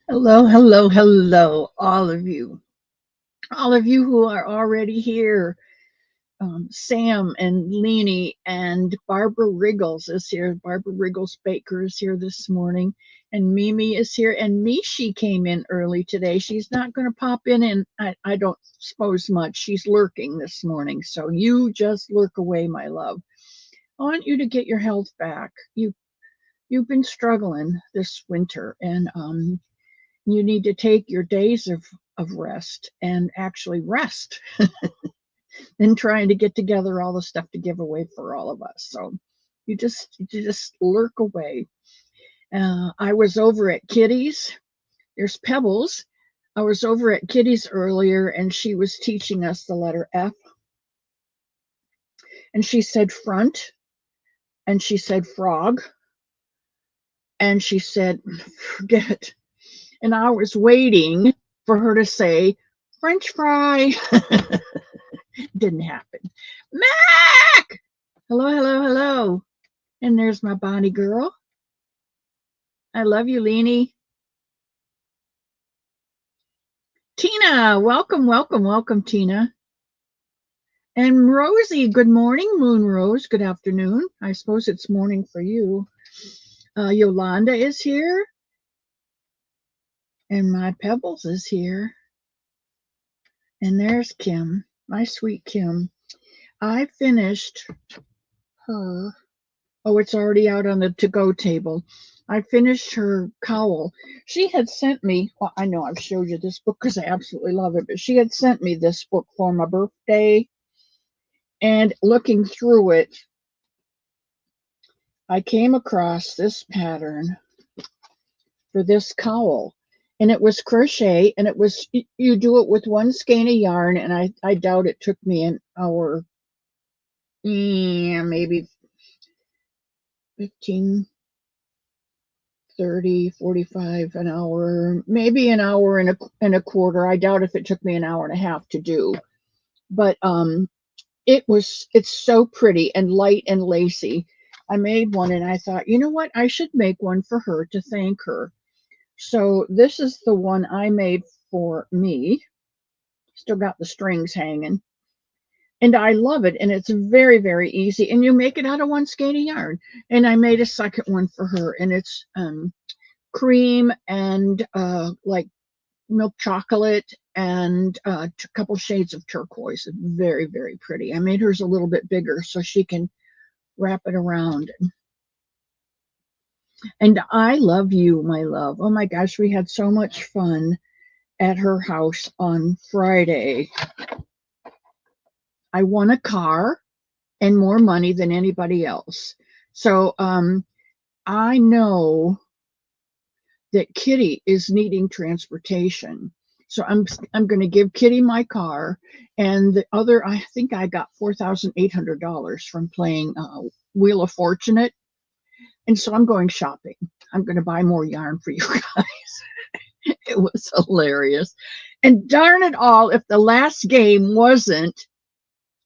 Hello, hello, hello, all of you who are already here. Sam and Leanie and Barbara Riggles is here. Barbara Riggles Baker is here this morning, and Mimi is here. And Mishi came in early today. She's not going to pop in, and I don't suppose much. She's lurking this morning, so you just lurk away, my love. I want you to get your health back. You've been struggling this winter, and you need to take your days of rest and actually rest than trying to get together all the stuff to give away for all of us. So you just lurk away. I was over at Kitty's. There's Pebbles. I was over at Kitty's earlier, and she was teaching us the letter F. And she said front, and she said frog, and she said forget. And I was waiting for her to say French fry. Didn't happen. Mac! Hello, hello, hello. And there's my Bonnie girl. I love you, Leanie. Tina, welcome, welcome, welcome, Tina. And Rosie, good morning, Moon Rose. Good afternoon. I suppose it's morning for you. Yolanda is here. And my Pebbles is here. And there's Kim, my sweet Kim. I finished her. Oh, it's already out on the to go table. I finished her cowl. She had sent me, well, I know I've showed you this book because I absolutely love it, but she had sent me this book for my birthday. And looking through it, I came across this pattern for this cowl. And it was crochet, and it was, you do it with one skein of yarn, and I doubt it took me an hour, maybe 15, 30, 45, an hour, maybe an hour and a quarter. I doubt if it took me an hour and a half to do. But it's so pretty and light and lacy. I made one and I thought, you know what? I should make one for her to thank her. So this is the one I made for me. Still got the strings hanging. And I love it. And it's very, very easy. And you make it out of one skein of yarn. And I made a second one for her. And it's cream and like milk chocolate and a couple shades of turquoise. Very, very pretty. I made hers a little bit bigger so she can wrap it around. And I love you, my love. Oh my gosh, we had so much fun at her house on Friday. I won a car and more money than anybody else. So I know that Kitty is needing transportation. So I'm going to give Kitty my car, and the other I think I got $4,800 from playing Wheel of Fortune, and so I'm going shopping. I'm going to buy more yarn for you guys. It was hilarious, and darn it all, if the last game wasn't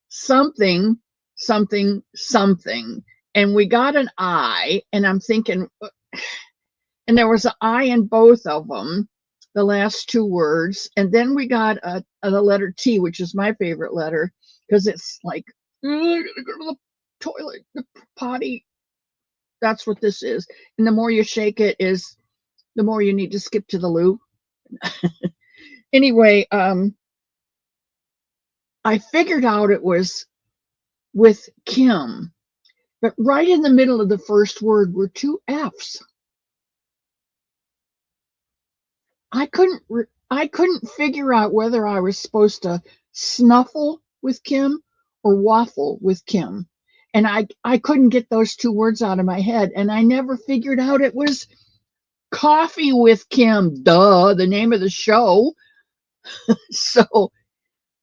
something, something, something, and we got an I, and I'm thinking, and there was an I in both of them, the last two words, and then we got the letter T, which is my favorite letter because it's like I gotta go to the toilet, the potty. That's what this is, and the more you shake it, is the more you need to skip to the loo. Anyway, I figured out it was with Kim, but right in the middle of the first word were two F's. I couldn't figure out whether I was supposed to snuffle with Kim or waffle with Kim. And I couldn't get those two words out of my head. And I never figured out it was Coffee with Kim. Duh, the name of the show. So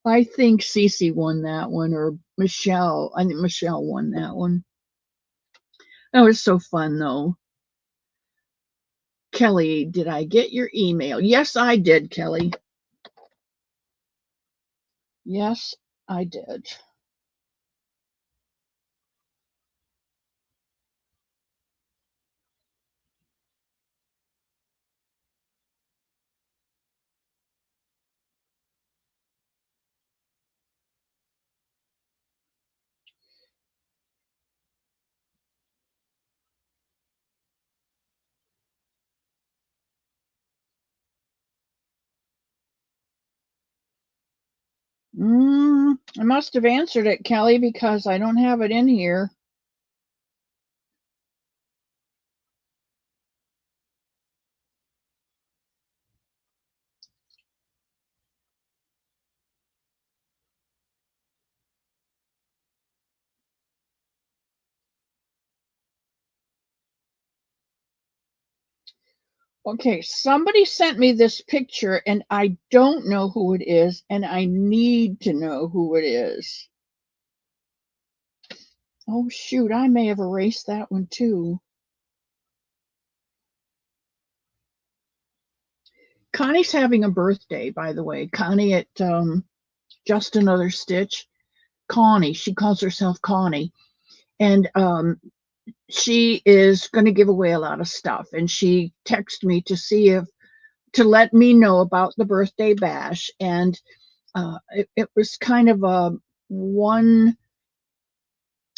I think Cece won that one, or Michelle. I think Michelle won that one. That was so fun, though. Kelly, did I get your email? Yes, I did, Kelly. Yes, I did. I must have answered it, Kelly, because I don't have it in here. Okay, somebody sent me this picture and I don't know who it is, and I need to know who it is. Oh, shoot, I may have erased that one too. Connie's having a birthday, by the way. Connie at Just Another Stitch. Connie, she calls herself Connie. And she is going to give away a lot of stuff. And she texted me to let me know about the birthday bash. And it was kind of a one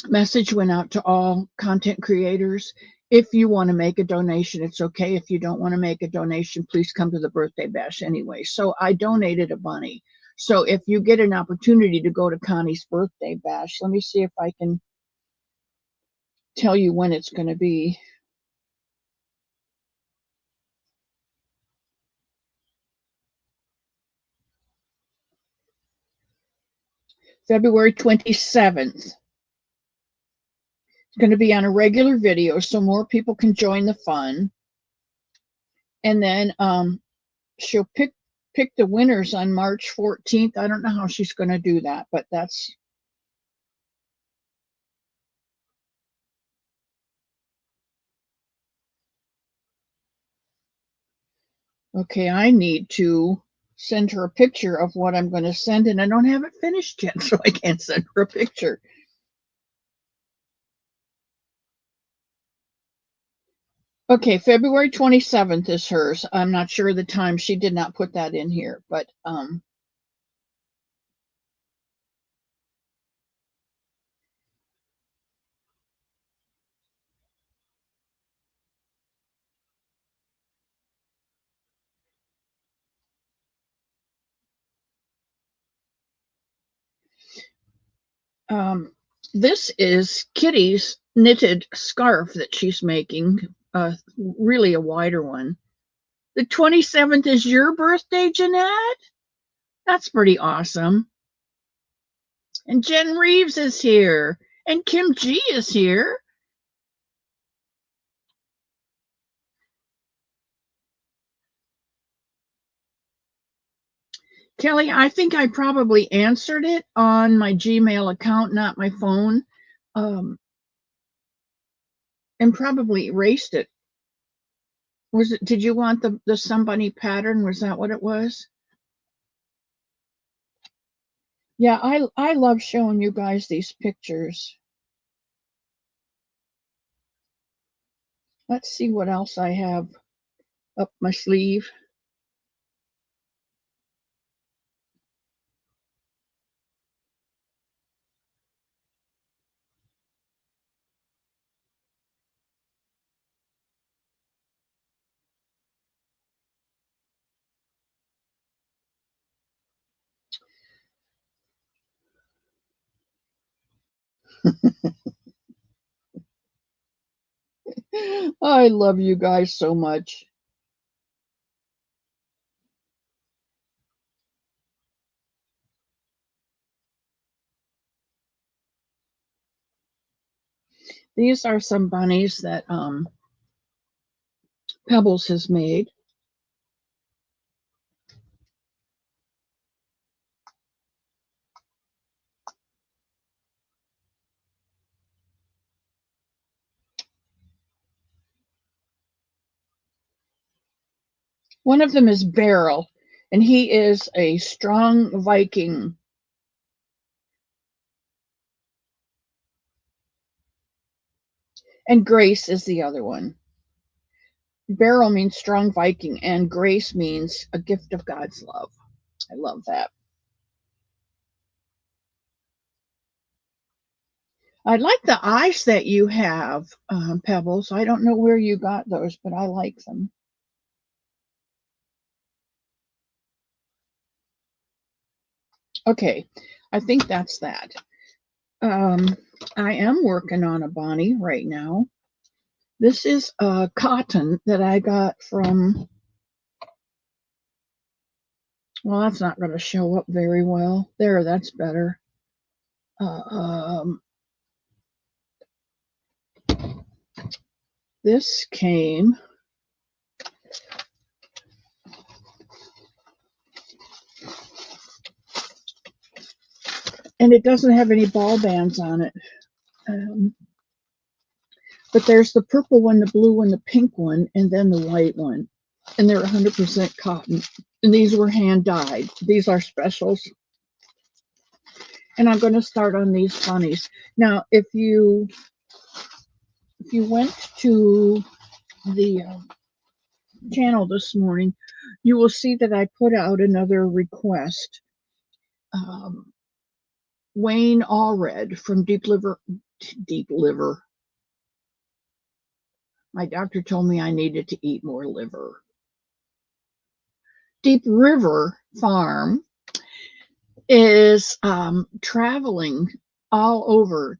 message went out to all content creators. If you want to make a donation, it's okay. If you don't want to make a donation, please come to the birthday bash anyway. So I donated a bunny. So if you get an opportunity to go to Connie's birthday bash, let me see if I can tell you when it's going to be. February 27th. It's going to be on a regular video so more people can join the fun. And then she'll pick the winners on March 14th. I don't know how she's going to do that, but that's okay. I need to send her a picture of what I'm going to send, and I don't have it finished yet, so I can't send her a picture. Okay, February 27th is hers. I'm not sure the time. She did not put that in here, but this is Kitty's knitted scarf that she's making, really a wider one. The 27th is your birthday, Jeanette? That's pretty awesome. And Jen Reeves is here. And Kim G is here. Kelly, I think I probably answered it on my Gmail account, not my phone, and probably erased it. Was it? Did you want the Somebunny pattern? Was that what it was? Yeah, I love showing you guys these pictures. Let's see what else I have up my sleeve. I love you guys so much. These are some bunnies that Pebbles has made. One of them is Beryl, and he is a strong Viking. And Grace is the other one. Beryl means strong Viking, and Grace means a gift of God's love. I love that. I like the eyes that you have, Pebbles. I don't know where you got those, but I like them. Okay, I think that's that. I am working on a Bonnie right now. This is cotton that I got from, well, that's not going to show up very well. There, that's better. Um, this came, and it doesn't have any ball bands on it. But there's the purple one, the blue one, the pink one, and then the white one. And they're 100% cotton. And these were hand dyed. These are specials. And I'm going to start on these bunnies. Now, if you went to the channel this morning, you will see that I put out another request. Wayne Allred from Deep Liver. My doctor told me I needed to eat more liver. Deep River Farm is traveling all over,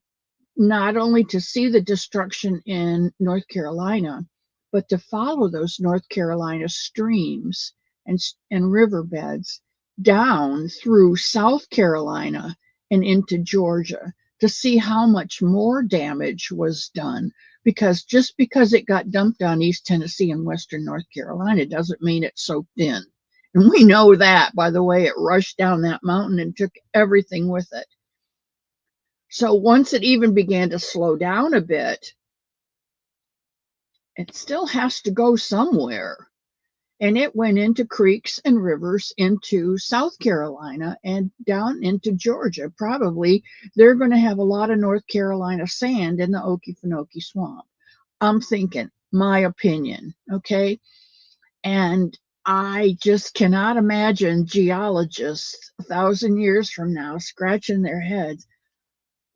not only to see the destruction in North Carolina, but to follow those North Carolina streams and riverbeds down through South Carolina and into Georgia to see how much more damage was done. Because just because it got dumped on East Tennessee and Western North Carolina doesn't mean it soaked in. And we know that by the way it rushed down that mountain and took everything with it. So once it even began to slow down a bit, it still has to go somewhere. And it went into creeks and rivers into South Carolina and down into Georgia. Probably they're going to have a lot of North Carolina sand in the Okefenokee Swamp. I'm thinking, my opinion, okay? And I just cannot imagine geologists 1,000 years from now scratching their heads.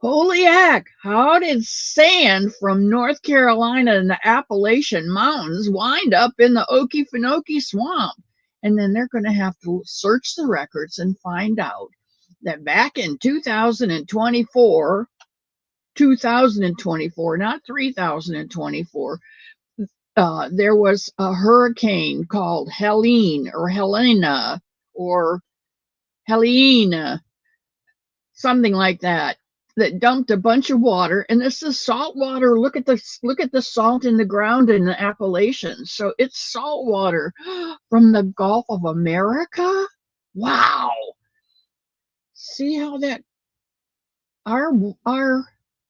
Holy heck, how did sand from North Carolina and the Appalachian Mountains wind up in the Okefenokee Swamp? And then they're going to have to search the records and find out that back in 2024, not 3024, there was a hurricane called Helene or Helena or Helene, something like that, that dumped a bunch of water. And this is salt water. Look at the salt in the ground in the Appalachians. So it's salt water from the Gulf of America. Wow. See how that our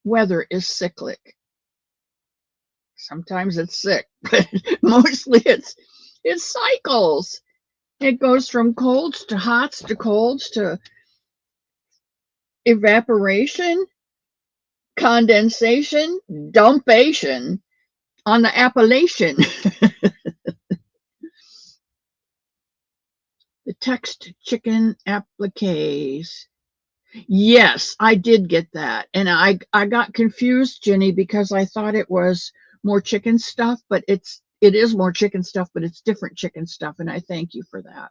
weather is cyclic. Sometimes it's sick, but mostly it's cycles. It goes from colds to hots to colds to evaporation, condensation, dumpation on the Appalachian. The text chicken appliques. Yes, I did get that. And I got confused, Jenny, because I thought it was more chicken stuff, but it is more chicken stuff, but it's different chicken stuff. And I thank you for that.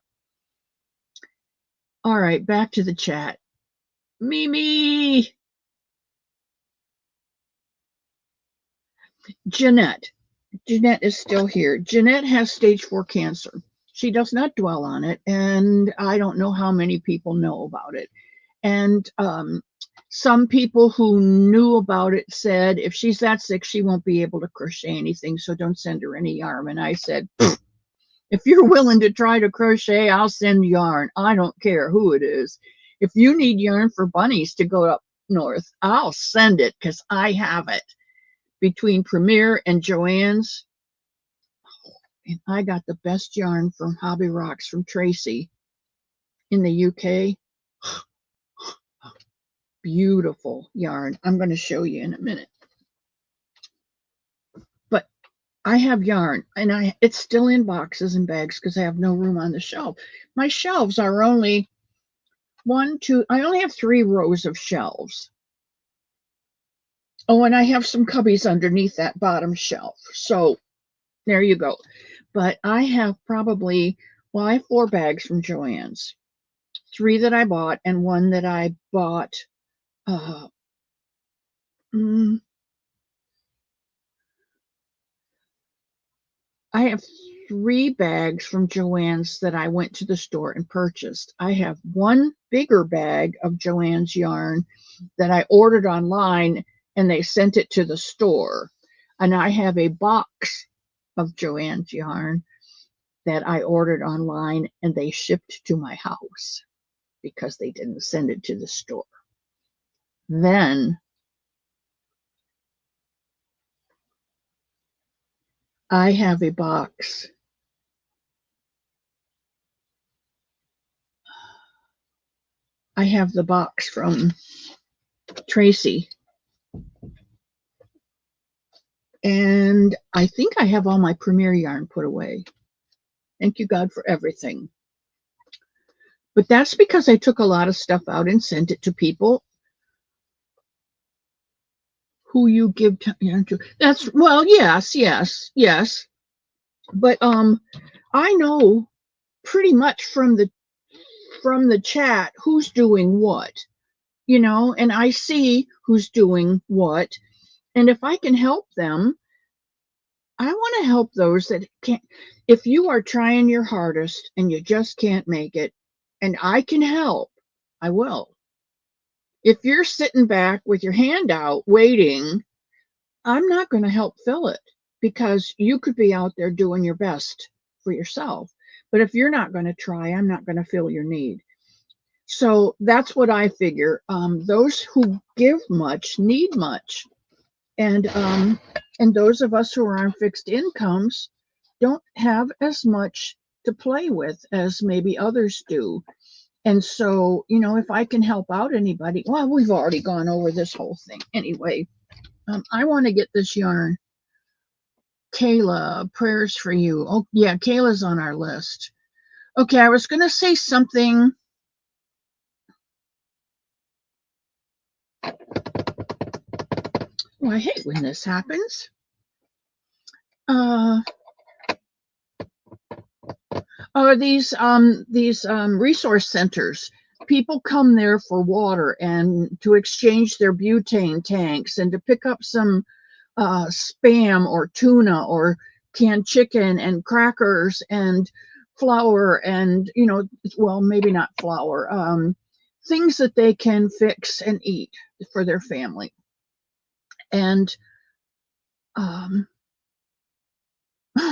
All right, back to the chat. Mimi. Jeanette is still here. Jeanette has stage 4 cancer. She does not dwell on it, and I don't know how many people know about it. And some people who knew about it said if she's that sick, she won't be able to crochet anything, so don't send her any yarn. And I said, if you're willing to try to crochet, I'll send yarn. I don't care who it is. If you need yarn for bunnies to go up north, I'll send it because I have it. Between Premier and Joann's, and I got the best yarn from Hobby Rocks from Tracy in the UK. Beautiful yarn. I'm going to show you in a minute. But I have yarn, and it's still in boxes and bags because I have no room on the shelf. My shelves are only I only have 3 rows of shelves. Oh, and I have some cubbies underneath that bottom shelf. So there you go. But I have probably, I have 4 bags from Joann's, 3 that I bought and 1 that I bought. Uh, mm, I have 3 bags from Joann's that I went to the store and purchased. I have 1 bigger bag of Joann's yarn that I ordered online and they sent it to the store. And I have a box of Joann's yarn that I ordered online and they shipped to my house because they didn't send it to the store. Then I have a box. I have the box from Tracy. And I think I have all my Premier yarn put away. Thank you, God, for everything. But that's because I took a lot of stuff out and sent it to people who you give to. That's, well, yes. But I know pretty much from the chat who's doing what, and I see who's doing what. And if I can help them, I want to help those that can't. If you are trying your hardest and you just can't make it, and I can help, I will. If you're sitting back with your hand out waiting, I'm not going to help fill it because you could be out there doing your best for yourself. But if you're not going to try, I'm not going to fill your need. So that's what I figure. Those who give much need much. And those of us who are on fixed incomes don't have as much to play with as maybe others do. And so, if I can help out anybody, well, we've already gone over this whole thing anyway. I want to get this yarn. Kayla, prayers for you. Oh, yeah, Kayla's on our list. Okay, I was going to say something. Oh, I hate when this happens. These resource centers. People come there for water and to exchange their butane tanks and to pick up some spam or tuna or canned chicken and crackers and flour and, well, maybe not flour, things that they can fix and eat for their family. And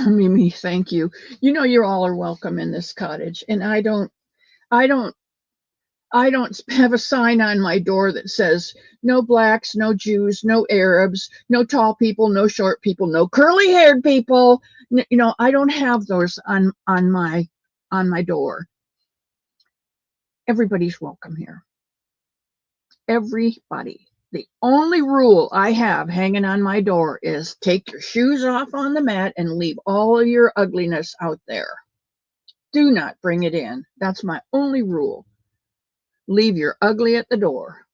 Mimi, thank you. You all are welcome in this cottage, and I don't have a sign on my door that says no blacks, no Jews, no Arabs, no tall people, no short people, no curly-haired people. I don't have those on my door. Everybody's welcome here. Everybody. The only rule I have hanging on my door is take your shoes off on the mat and leave all of your ugliness out there. Do not bring it in. That's my only rule. Leave your ugly at the door.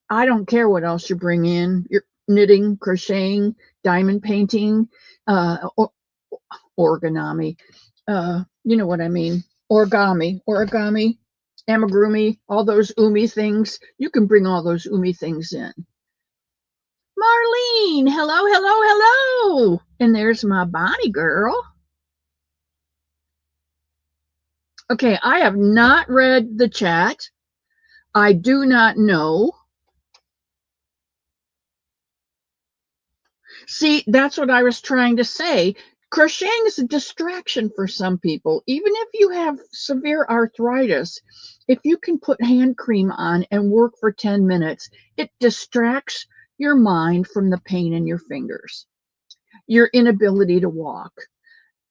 I don't care what else you bring in. You're knitting, crocheting, diamond painting, origami. You know what I mean. Origami, amigurumi, all those umi things. You can bring all those umi things in. Marlene, hello. And there's my Bonnie girl. Okay, I have not read the chat. I do not know. See, that's what I was trying to say. Crocheting is a distraction for some people. Even if you have severe arthritis, if you can put hand cream on and work for 10 minutes, it distracts your mind from the pain in your fingers, your inability to walk,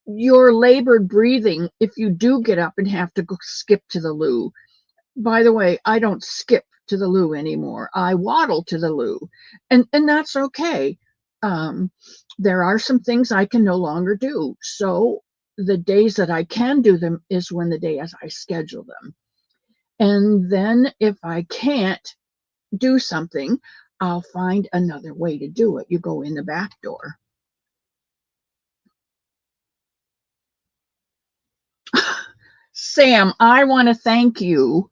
your labored breathing if you do get up and have to go skip to the loo. By the way, I don't skip to the loo anymore. I waddle to the loo, and that's okay. There are some things I can no longer do. So the days that I can do them is when the day as I schedule them. And then if I can't do something, I'll find another way to do it. You go in the back door. Sam, I want to thank you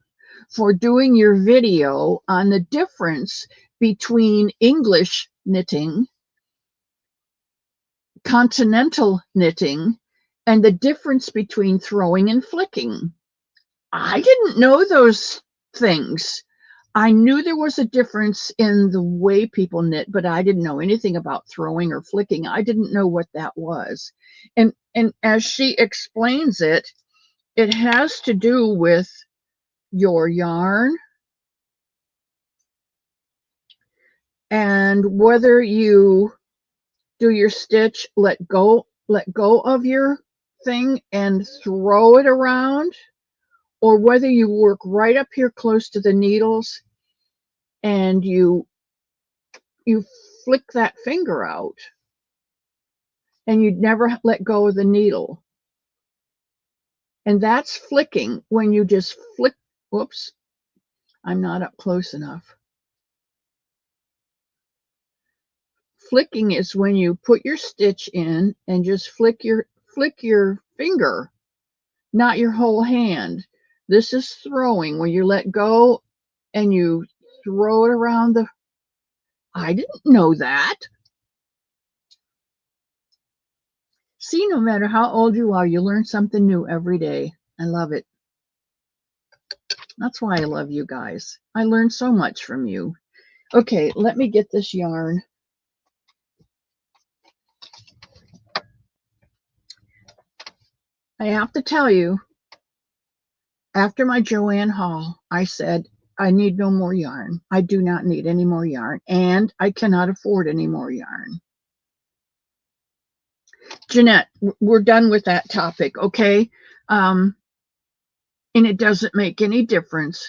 for doing your video on the difference between English knitting, continental knitting, and the difference between throwing and flicking. I didn't know those things. I knew there was a difference in the way people knit, but I didn't know anything about throwing or flicking. I didn't know what that was. And as she explains it, it has to do with your yarn and whether you do your stitch, let go of your thing and throw it around, or whether you work right up here close to the needles and you flick that finger out and you'd never let go of the needle. And that's flicking when you just flick. Whoops, I'm not up close enough. Flicking is when you put your stitch in and just flick your finger, not your whole hand. This is throwing, where you let go and you throw it around the. I didn't know that. See, no matter how old you are, you learn something new every day. I love it. That's why I love you guys. I learn so much from you. Okay, let me get this yarn. I have to tell you, after my Joanne haul, I said, I need no more yarn. I do not need any more yarn, and I cannot afford any more yarn. Jeanette, we're done with that topic, okay? And it doesn't make any difference.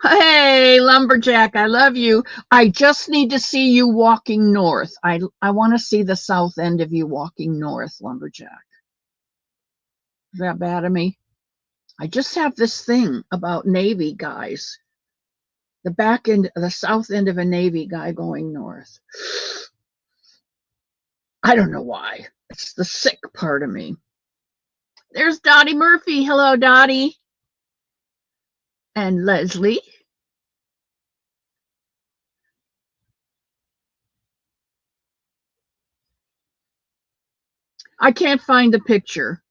Hey, Lumberjack, I love you. I just need to see you walking north. I want to see the south end of you walking north, Lumberjack. Is that bad of me? I just have this thing about Navy guys. The back end, the south end of a Navy guy going north. I don't know why. It's the sick part of me. There's Dottie Murphy. Hello, Dottie. And Leslie. I can't find the picture.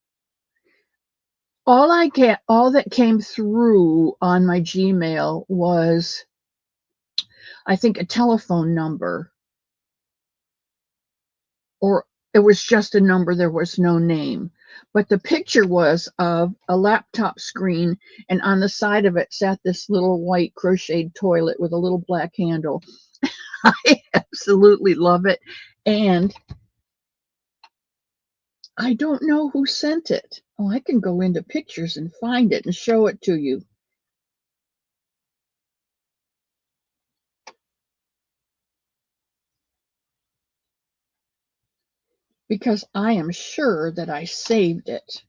All that came through on my Gmail was, I think, a telephone number, or it was just a number. There was no name, but the picture was of a laptop screen, and on the side of it sat this little white crocheted toilet with a little black handle. I absolutely love it, and I don't know who sent it. Oh, I can go into pictures and find it and show it to you. Because I am sure that I saved it.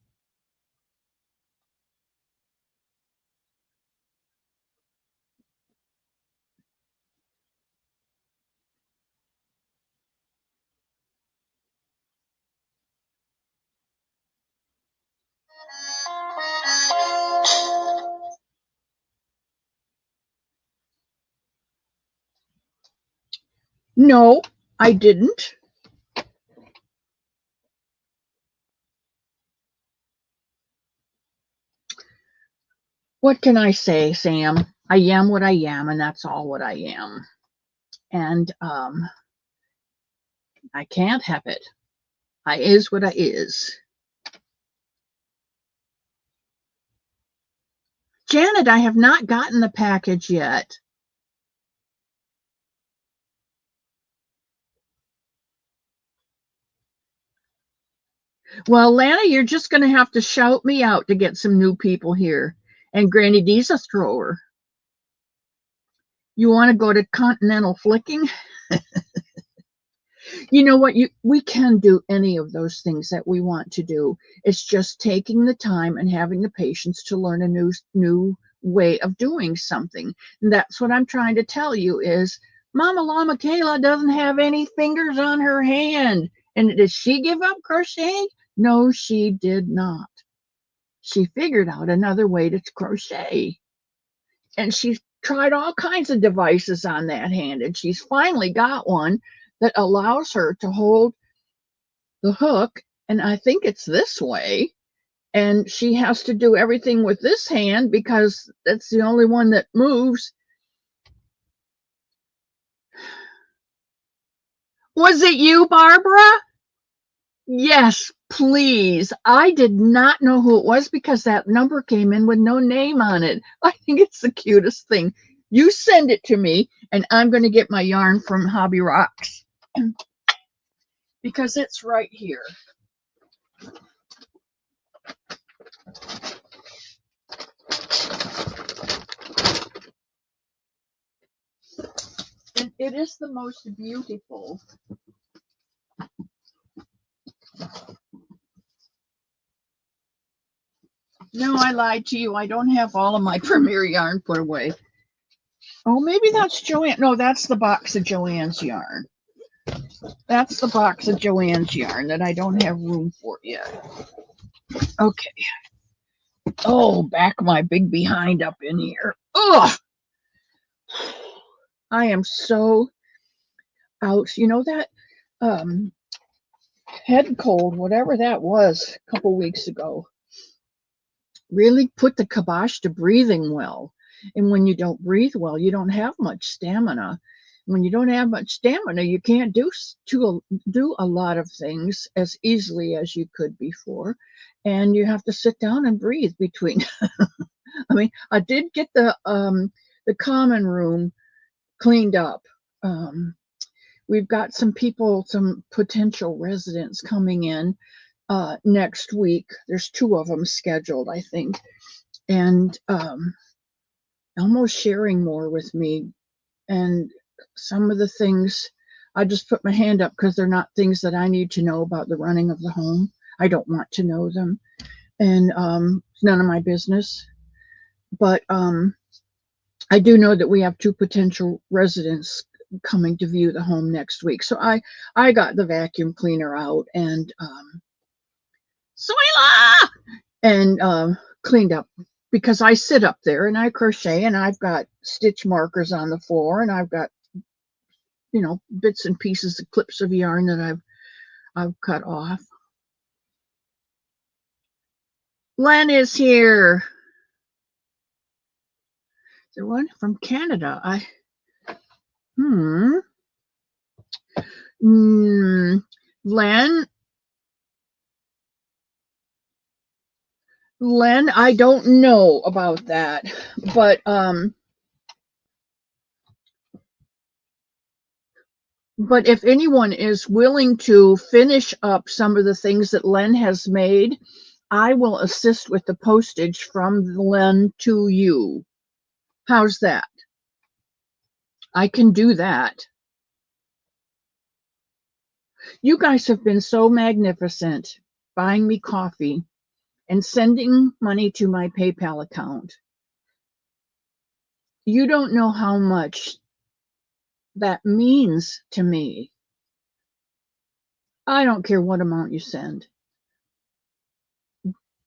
No, I didn't. What can I say, Sam? I am what I am, and that's all what I am. And I can't have it. I is what I is. Janet, I have not gotten the package yet. Well, Lana, you're just going to have to shout me out to get some new people here. And Granny D's a thrower. You want to go to Continental Flicking? You know what? We can do any of those things that we want to do. It's just taking the time and having the patience to learn a new way of doing something. And that's what I'm trying to tell you is Mama Llama Kayla doesn't have any fingers on her hand. And did she give up crocheting? No, she did not. she figured out another way to crochet. And she's tried all kinds of devices on that hand, and she's finally got one that allows her to hold the hook, and I think it's this way. And she has to do everything with this hand because that's the only one that moves. Was it you, Barbara? Yes, please. I did not know who it was because that number came in with no name on it. I think it's the cutest thing. You send it to me, and I'm going to get my yarn from Hobby Rocks because it's right here. And it is the most beautiful. No, I lied to you. I don't have all of my Premier yarn put away. Oh, maybe that's Joanne. No, that's the box of Joanne's yarn. That's the box of Joanne's yarn that I don't have room for yet. Okay. Oh, back my big behind up in here. Ugh. I am so out. You know that head cold, whatever that was a couple weeks ago, really put the kibosh to breathing well. And when you don't breathe well, you don't have much stamina. When you don't have much stamina, you can't do a lot of things as easily as you could before. And you have to sit down and breathe between. I mean, I did get the common room cleaned up. We've got some people, some potential residents coming in next week. There's 2 of them scheduled, I think, and almost sharing more with me. And some of the things, I just put my hand up because they're not things that I need to know about the running of the home. I don't want to know them, and it's none of my business. But I do know that we have 2 potential residents coming to view the home next week. So I got the vacuum cleaner out and cleaned up because I sit up there and I crochet and I've got stitch markers on the floor and I've got, you know, bits and pieces of clips of yarn that I've cut off. Len is here. The one from Canada. Len, I don't know about that, but if anyone is willing to finish up some of the things that Len has made, I will assist with the postage from Len to you. How's that? I can do that. You guys have been so magnificent buying me coffee and sending money to my PayPal account. You don't know how much that means to me. I don't care what amount you send.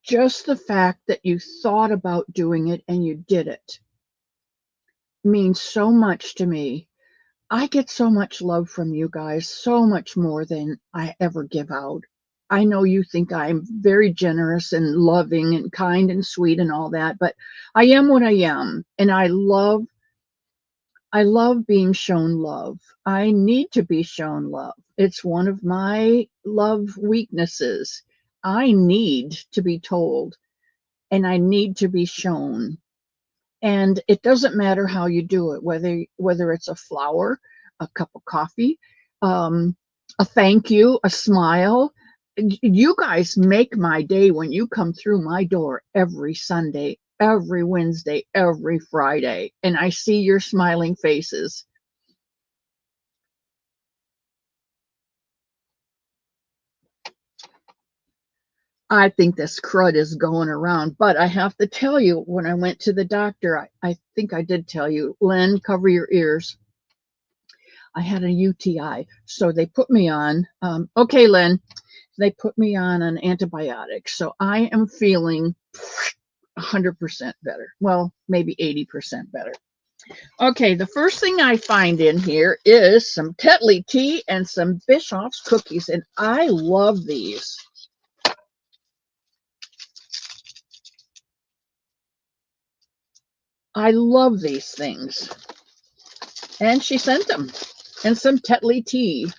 Just the fact that you thought about doing it and you did it means so much to me. I get so much love from you guys, so much more than I ever give out. I know you think I'm very generous and loving and kind and sweet and all that, but I am what I am. And I love being shown love. I need to be shown love. It's one of my love weaknesses. I need to be told and I need to be shown. And it doesn't matter how you do it, whether it's a flower, a cup of coffee, a thank you, a smile. You guys make my day when you come through my door every Sunday, every Wednesday, every Friday, and I see your smiling faces. I think this crud is going around, but I have to tell you, when I went to the doctor, I think I did tell you, Len, cover your ears. I had a UTI, so they put me on, okay, Len, they put me on an antibiotic. So I am feeling 100% better. Well, maybe 80% better. Okay, the first thing I find in here is some Tetley tea and some Bischoff's cookies, and I love these. I love these things. And she sent them. And some Tetley tea.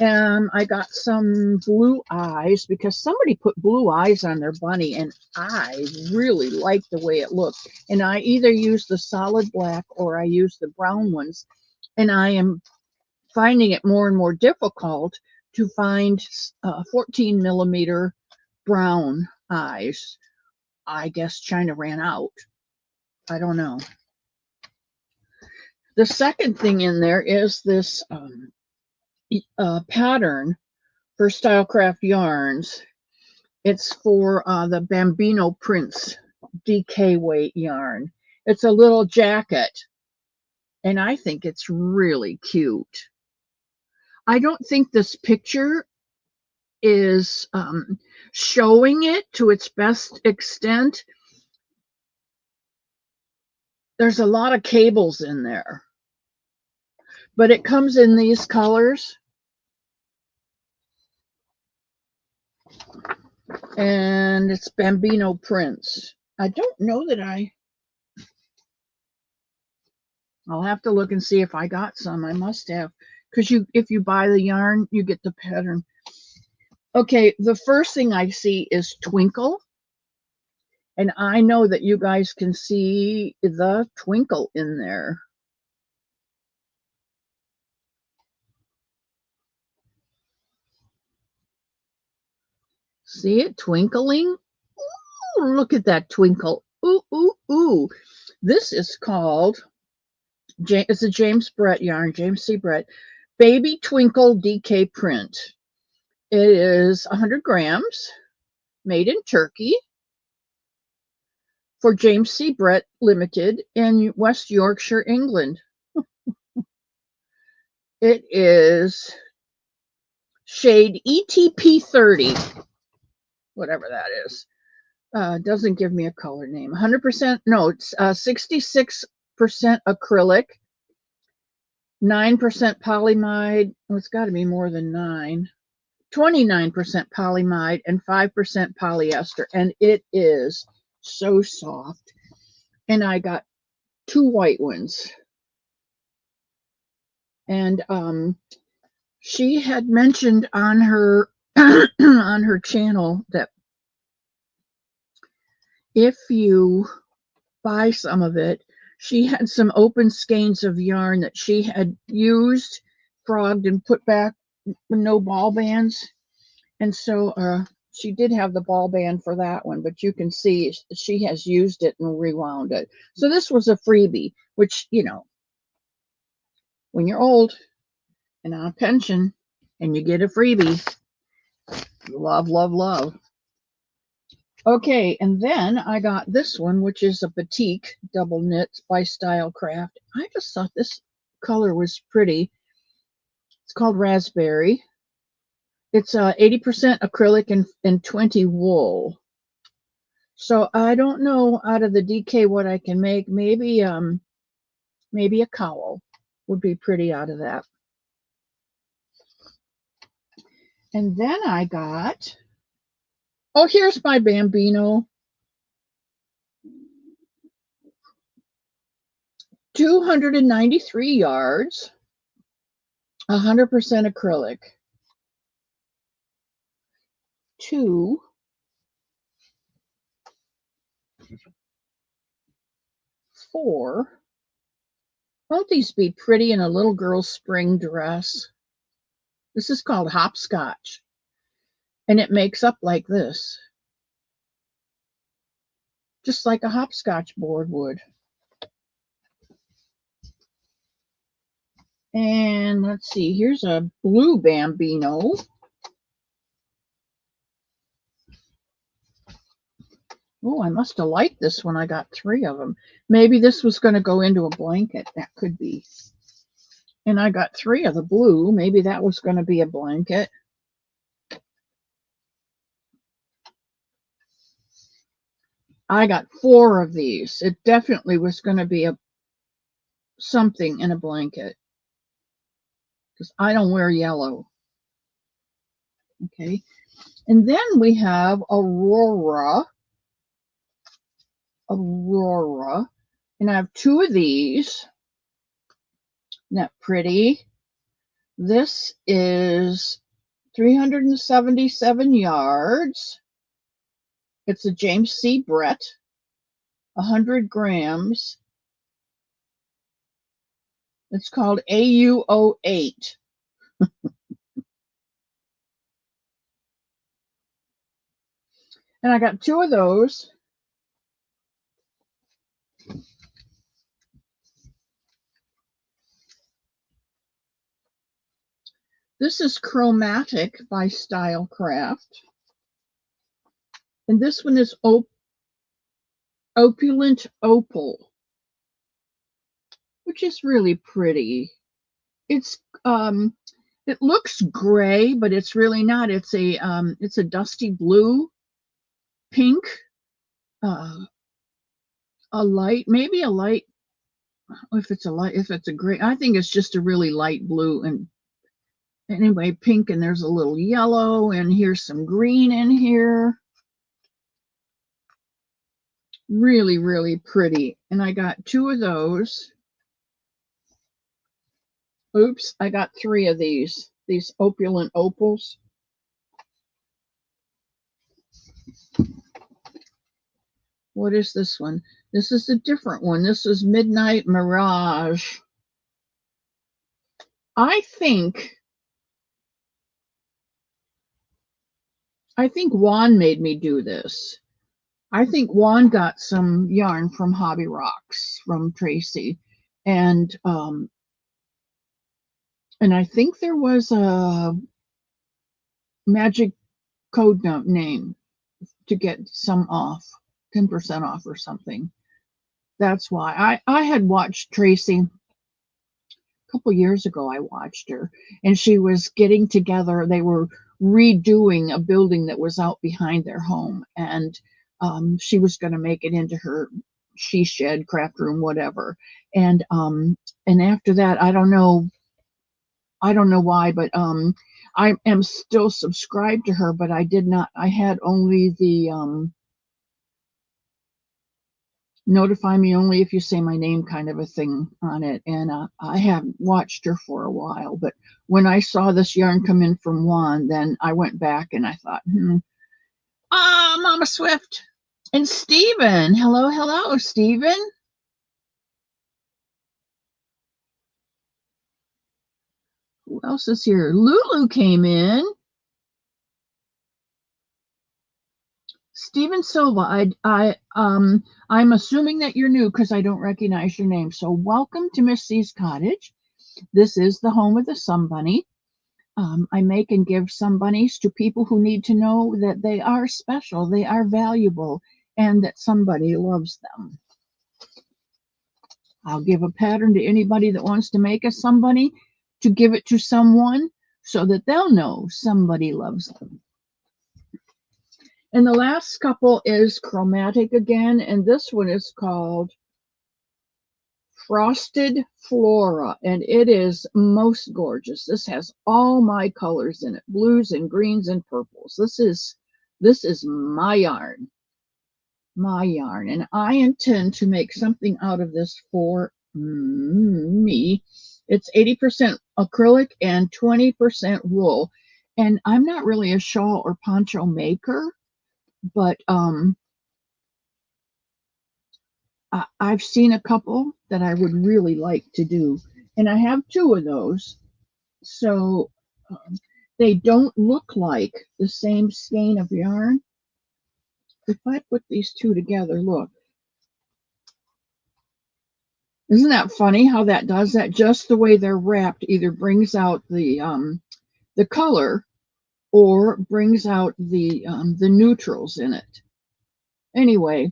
And I got some blue eyes because somebody put blue eyes on their bunny, and I really like the way it looked. And I either use the solid black or I use the brown ones. And I am finding it more and more difficult to find 14 millimeter brown eyes. I guess China ran out. I don't know. The second thing in there is this pattern for Stylecraft yarns. It's for the Bambino Prince DK weight yarn. It's a little jacket, and I think it's really cute. I don't think this picture is showing it to its best extent. There's a lot of cables in there, but it comes in these colors. And it's Bambino Prince. I don't know that I'll have to look and see if I got some. I must have, because if you buy the yarn, you get the pattern. Okay, the first thing I see is Twinkle. And I know that you guys can see the twinkle in there. See it twinkling? Ooh, look at that twinkle. Ooh, ooh, ooh. This is called, it's a James Brett yarn, James C. Brett, Baby Twinkle DK print. It is 100 grams, made in Turkey, for James C. Brett Limited in West Yorkshire, England. It is shade ETP 30, whatever that is. Doesn't give me a color name. 100%, no, it's 66% acrylic, 9% polyamide. Oh, it's got to be more than 9. 29% polyamide and 5% polyester, and it is so soft. And I got 2 white ones. And she had mentioned on her on her channel that if you buy some of it, she had some open skeins of yarn that she had used, frogged, and put back with no ball bands. And so she did have the ball band for that one, but you can see she has used it and rewound it. So this was a freebie, which, you know, when you're old and on a pension and you get a freebie, love, love, love. Okay, and then I got this one, which is a batik double knit by Stylecraft. I just thought this color was pretty. It's called Raspberry. It's 80% acrylic and 20 wool. So I don't know out of the DK what I can make. Maybe maybe a cowl would be pretty out of that. And then I got, oh, here's my Bambino. 293 yards, 100% acrylic. 2, 4. Won't these be pretty in a little girl's spring dress? This is called hopscotch. And it makes up like this. Just like a hopscotch board would. And let's see, here's a blue Bambino. Oh, I must have liked this one. I got 3 of them. Maybe this was going to go into a blanket. That could be. And I got 3 of the blue. Maybe that was going to be a blanket. I got 4 of these. It definitely was going to be a something in a blanket because I don't wear yellow. Okay. And then we have Aurora. Aurora. And I have 2 of these. Isn't that pretty? This is 377 yards. It's a James C. Brett, 100 grams. It's called AU08. And I got 2 of those. This is Chromatic by Stylecraft. And this one is Opulent Opal, which is really pretty. It's it looks gray, but it's really not. It's a dusty blue, pink, a light, maybe a light. If it's a gray, I think it's just a really light blue. And anyway, pink, and there's a little yellow, and here's some green in here. Really, really pretty. And I got 2 of those. Oops, I got 3 of these opulent opals. What is this one? This is a different one. This is Midnight Mirage. I think Juan made me do this. I think Juan got some yarn from Hobby Rocks from Tracy, and I think there was a magic code name to get some off, 10% off or something. That's why I had watched Tracy a couple years ago. I watched her, and she was getting together. They were redoing a building that was out behind their home, and she was going to make it into her she shed, craft room, whatever. And after that, I don't know why, but I am still subscribed to her, but I did not. I had only the notify me only if you say my name kind of a thing on it, and I haven't watched her for a while. But when I saw this yarn come in from Juan, then I went back and I thought, Mama Swift and Stephen. Hello, Stephen. Who else is here? Lulu came in. Stephen Silva, I'm assuming that you're new because I don't recognize your name. So welcome to Miss C's Cottage. This is the home of the Somebunny. I make and give Somebunnies to people who need to know that they are special, they are valuable, and that somebody loves them. I'll give a pattern to anybody that wants to make a Somebunny to give it to someone so that they'll know somebody loves them. And the last couple is Chromatic again, and this one is called Frosted Flora, and it is most gorgeous. This has all my colors in it, blues and greens and purples. This is my yarn, and I intend to make something out of this for me. It's 80% acrylic and 20% wool, and I'm not really a shawl or poncho maker, but I've seen a couple that I would really like to do, and I have 2 of those. So they don't look like the same skein of yarn. If I put these 2 together, look. Isn't that funny how that does that? Just the way they're wrapped either brings out the color or brings out the neutrals in it. Anyway,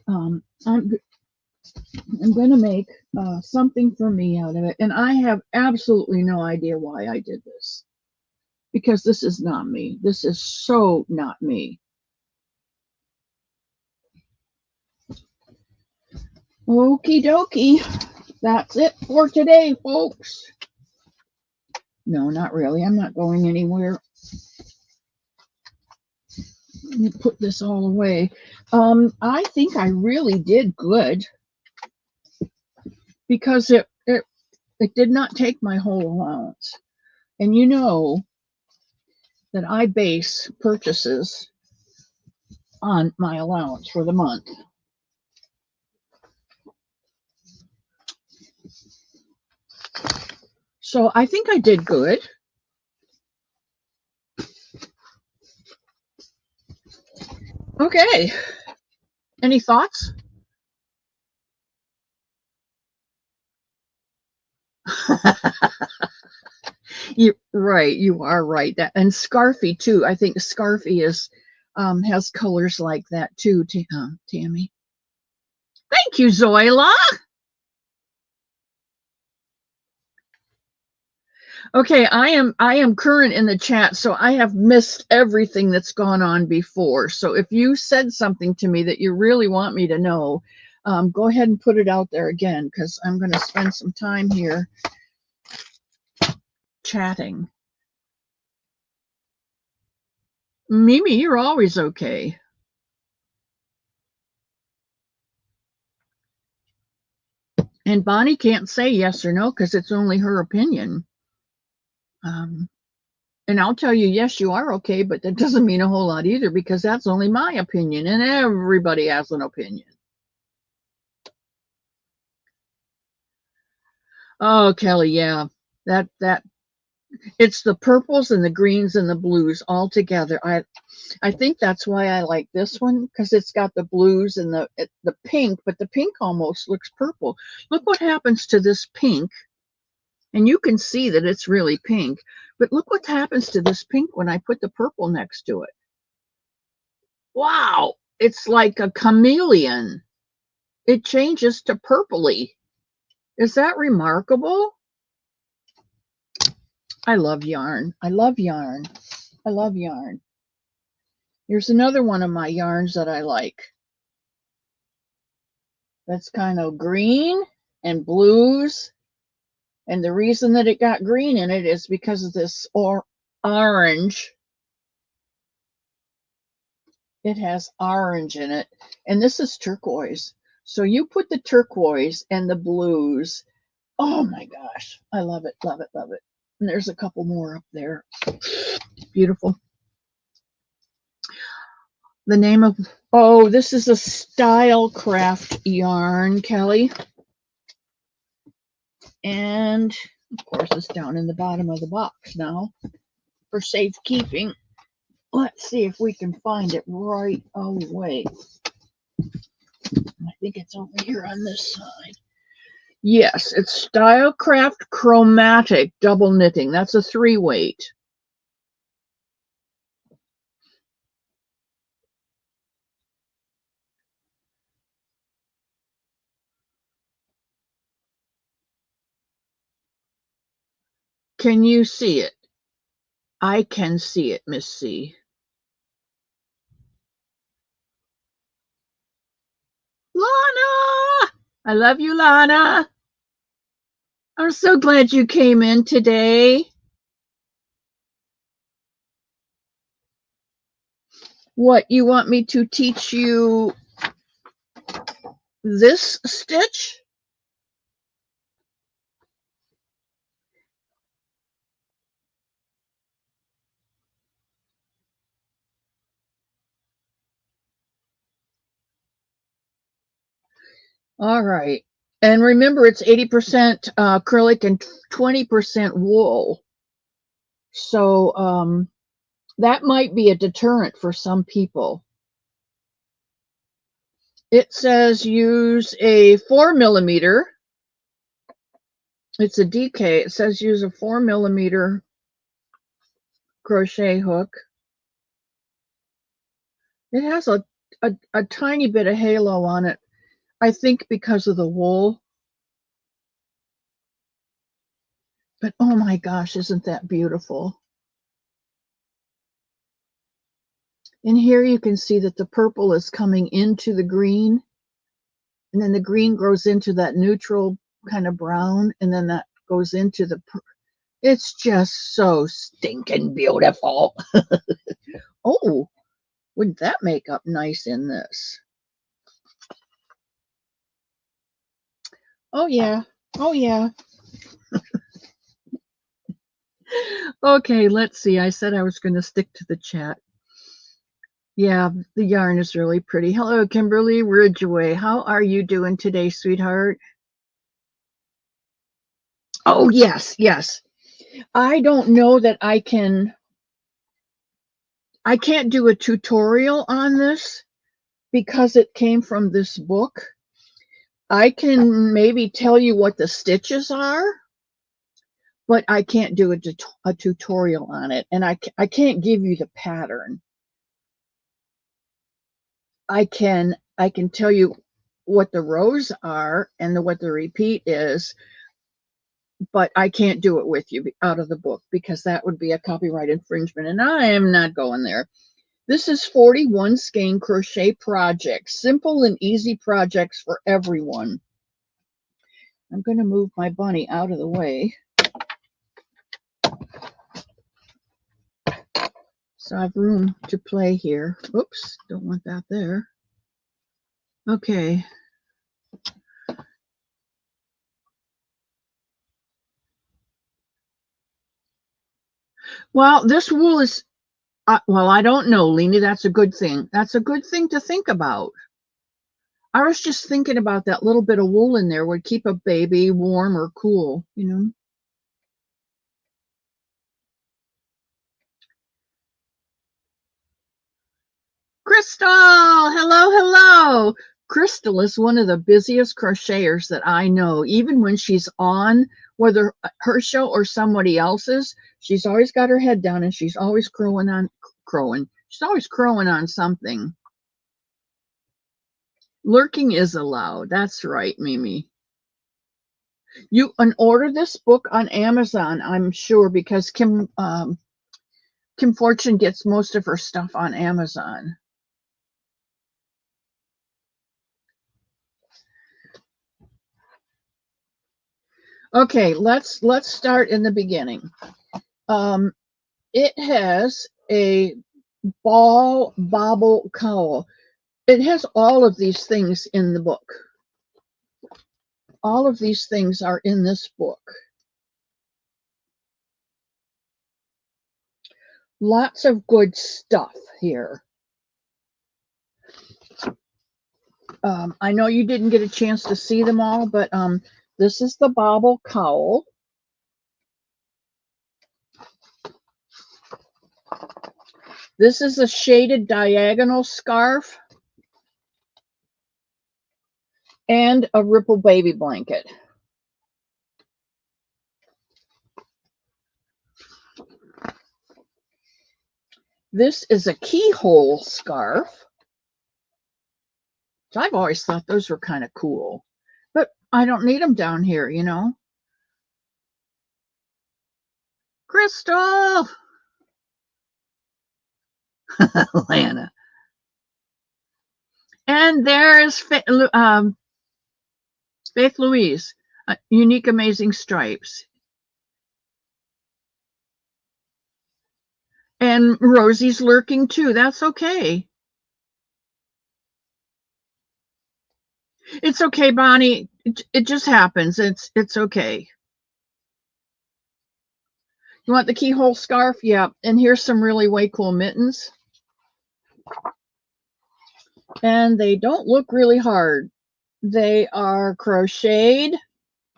I'm going to make something for me out of it. And I have absolutely no idea why I did this. Because this is not me. This is so not me. Okie dokie. That's it for today, folks. No, not really. I'm not going anywhere. Let me put this all away. I think I really did good because it did not take my whole allowance. And you know that I base purchases on my allowance for the month. So I think I did good. Okay. Any thoughts? You're right. You are right. That and Scarfy too. I think Scarfy is has colors like that too. Tammy. Thank you, Zoila. Okay, I am current in the chat, so I have missed everything that's gone on before. So if you said something to me that you really want me to know, go ahead and put it out there again because I'm going to spend some time here chatting. Mimi, you're always okay. And Bonnie can't say yes or no because it's only her opinion. And I'll tell you, yes, you are okay, but that doesn't mean a whole lot either because that's only my opinion and everybody has an opinion. Oh, Kelly, yeah. That it's the purples and the greens and the blues all together. I think that's why I like this one because it's got the blues and the pink, but the pink almost looks purple. Look what happens to this pink. And you can see that it's really pink. But look what happens to this pink when I put the purple next to it. Wow, it's like a chameleon. It changes to purpley. Is that remarkable? I love yarn. I love yarn. I love yarn. Here's another one of my yarns that I like. That's kind of green and blues. And the reason that it got green in it is because of this orange. It has orange in it. And this is turquoise. So you put the turquoise and the blues. Oh my gosh. I love it, love it, love it. And there's a couple more up there. Beautiful. The name of, oh, this is a Stylecraft yarn, Kelly. And of course, it's down in the bottom of the box now for safekeeping. Let's see if we can find it right away. I think it's over here on this side. Yes, it's Stylecraft Chromatic Double Knitting. That's a 3-weight. Can you see it? I can see it, Miss C. Lana! I love you, Lana. I'm so glad you came in today. What, you want me to teach you this stitch? All right. And remember, it's 80% acrylic and 20% wool. So that might be a deterrent for some people. It says use a 4mm. It's a DK. It says use a 4mm crochet hook. It has a tiny bit of halo on it, I think because of the wool. But oh my gosh, isn't that beautiful? And here you can see that the purple is coming into the green. and then the green grows into that neutral kind of brown, and then that goes into the, it's just so stinking beautiful. Oh, wouldn't that make up nice in this? Oh yeah, oh yeah. Okay, let's see. I said I was going to stick to the chat. Yeah, the yarn is really pretty. Hello, Kimberly Ridgeway. How are you doing today, sweetheart? Oh, yes, yes. I don't know that I can't do a tutorial on this because it came from this book. I can maybe tell you what the stitches are, but I can't do a tutorial on it. And I can't give you the pattern. I can tell you what the rows are and what the repeat is, but I can't do it with you out of the book because that would be a copyright infringement, and I am not going there. This is 41 skein crochet projects, simple and easy projects for everyone. I'm going to move my bunny out of the way so I have room to play here. Oops, don't want that there. Okay. Well, this wool is, well, I don't know, Lena. That's a good thing. That's a good thing to think about. I was just thinking about that little bit of wool in there would keep a baby warm or cool, you know. Crystal, hello, hello. Crystal is one of the busiest crocheters that I know. Even when she's on, whether her show or somebody else's, she's always got her head down and she's always crowing. She's always crowing on something. Lurking is allowed. That's right, Mimi. You can order this book on Amazon, I'm sure, because Kim Fortune gets most of her stuff on Amazon. Okay, let's start in the beginning. It has a ball bobble cowl. It has all of these things in the book. All of these things are in this book. Lots of good stuff here. I know you didn't get a chance to see them all, but this is the bobble cowl. This is a shaded diagonal scarf and a ripple baby blanket. This is a keyhole scarf. So I've always thought those were kind of cool, but I don't need them down here, you know. Crystal! Lana. And there's Faith Louise, Unique Amazing Stripes. And Rosie's lurking too. That's okay. It's okay, Bonnie. It just happens. It's okay. You want the keyhole scarf? Yeah. And here's some really way cool mittens. And they don't look really hard. They are crocheted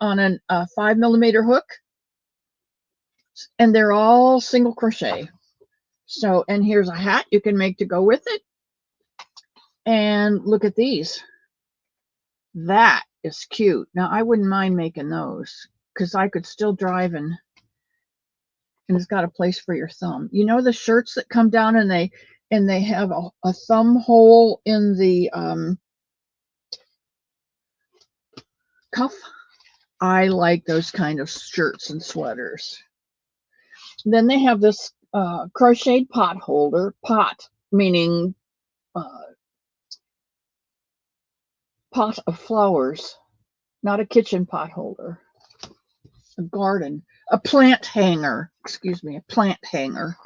on a 5mm hook. And they're all single crochet. So, and here's a hat you can make to go with it. And look at these. That is cute. Now, I wouldn't mind making those because I could still drive and it's got a place for your thumb. You know the shirts that come down and they have a thumb hole in the cuff? I like those kind of shirts and sweaters. Then they have this crocheted pot holder. Pot meaning pot of flowers, not a kitchen pot holder, a garden, a plant hanger, excuse me, a plant hanger.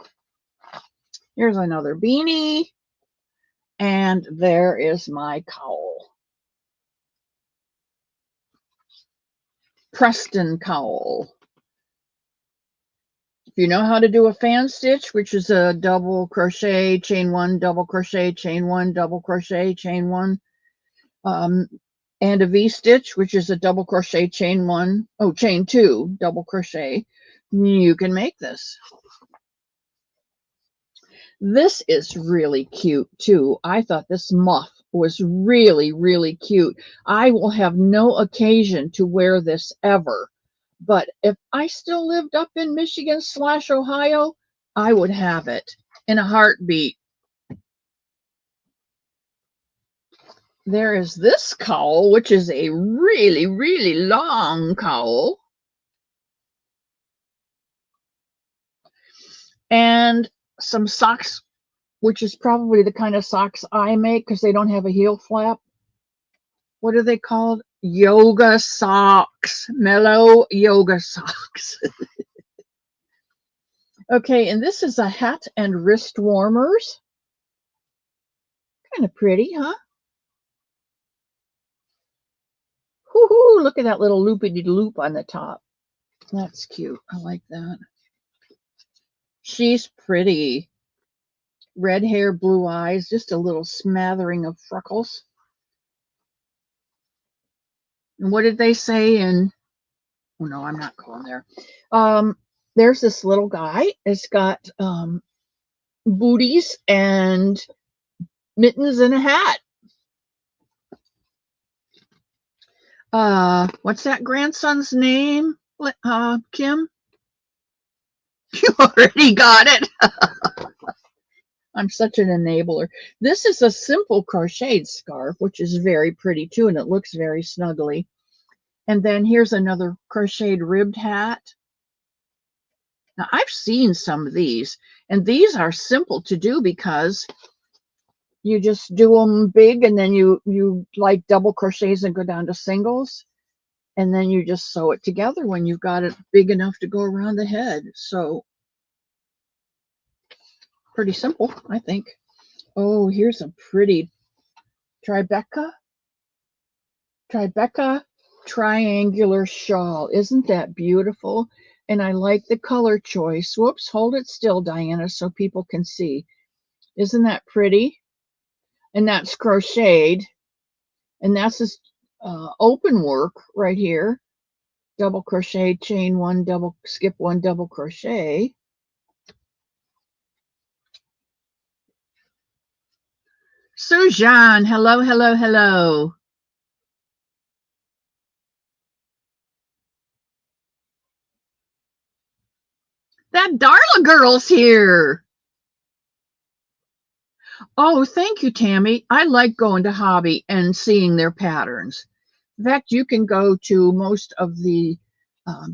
Here's another beanie, and there is my cowl. Preston cowl. If you know how to do a fan stitch, which is a double crochet, chain one, double crochet, chain one, double crochet, chain one, and a V-stitch, which is a double crochet, chain one, oh, chain two, double crochet, you can make this. This is really cute too. I thought this muff was really, really cute. I will have no occasion to wear this ever. But if I still lived up in Michigan / Ohio, I would have it in a heartbeat. There is this cowl, which is a really, really long cowl. And some socks, which is probably the kind of socks I make because they don't have a heel flap. What are they called? Yoga socks. Mellow yoga socks. Okay, and this is a hat and wrist warmers. Kind of pretty, huh? Woohoo! Look at that little loopy-de-loop on the top. That's cute. I like that. She's pretty. Red hair, blue eyes, just a little smattering of freckles. And what did they say in... Oh, no, I'm not going there. There's this little guy. It's got booties and mittens and a hat. What's that grandson's name, Kim? You already got it. I'm such an enabler. This is a simple crocheted scarf, which is very pretty too, and it looks very snuggly. And then here's another crocheted ribbed hat. Now, I've seen some of these, and these are simple to do because you just do them big, and then you like double crochets and go down to singles, and then you just sew it together when you've got it big enough to go around the head. So pretty simple, I think. Oh, here's a pretty Tribeca triangular shawl. Isn't that beautiful? And I like the color choice. Whoops, hold it still, Diana, so people can see. Isn't that pretty? And that's crocheted. And that's this open work right here. Double crochet, chain one, double skip one, double crochet. Sujan, hello, hello, hello. That Darla girl's here. Oh, thank you, Tammy. I like going to Hobby and seeing their patterns. In fact, you can go to most of the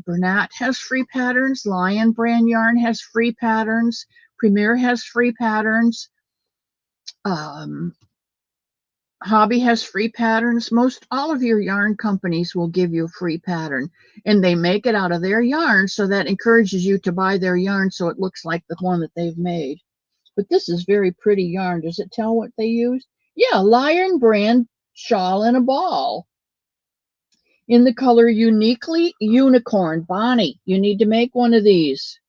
Bernat has free patterns. Lion Brand Yarn has free patterns. Premier has free patterns. Hobby has free patterns. Most all of your yarn companies will give you a free pattern, and they make it out of their yarn, so that encourages you to buy their yarn so it looks like the one that they've made. But this is very pretty yarn. Does it tell what they used? Yeah, Lion Brand shawl and a ball. In the color Uniquely Unicorn. Bonnie, you need to make one of these,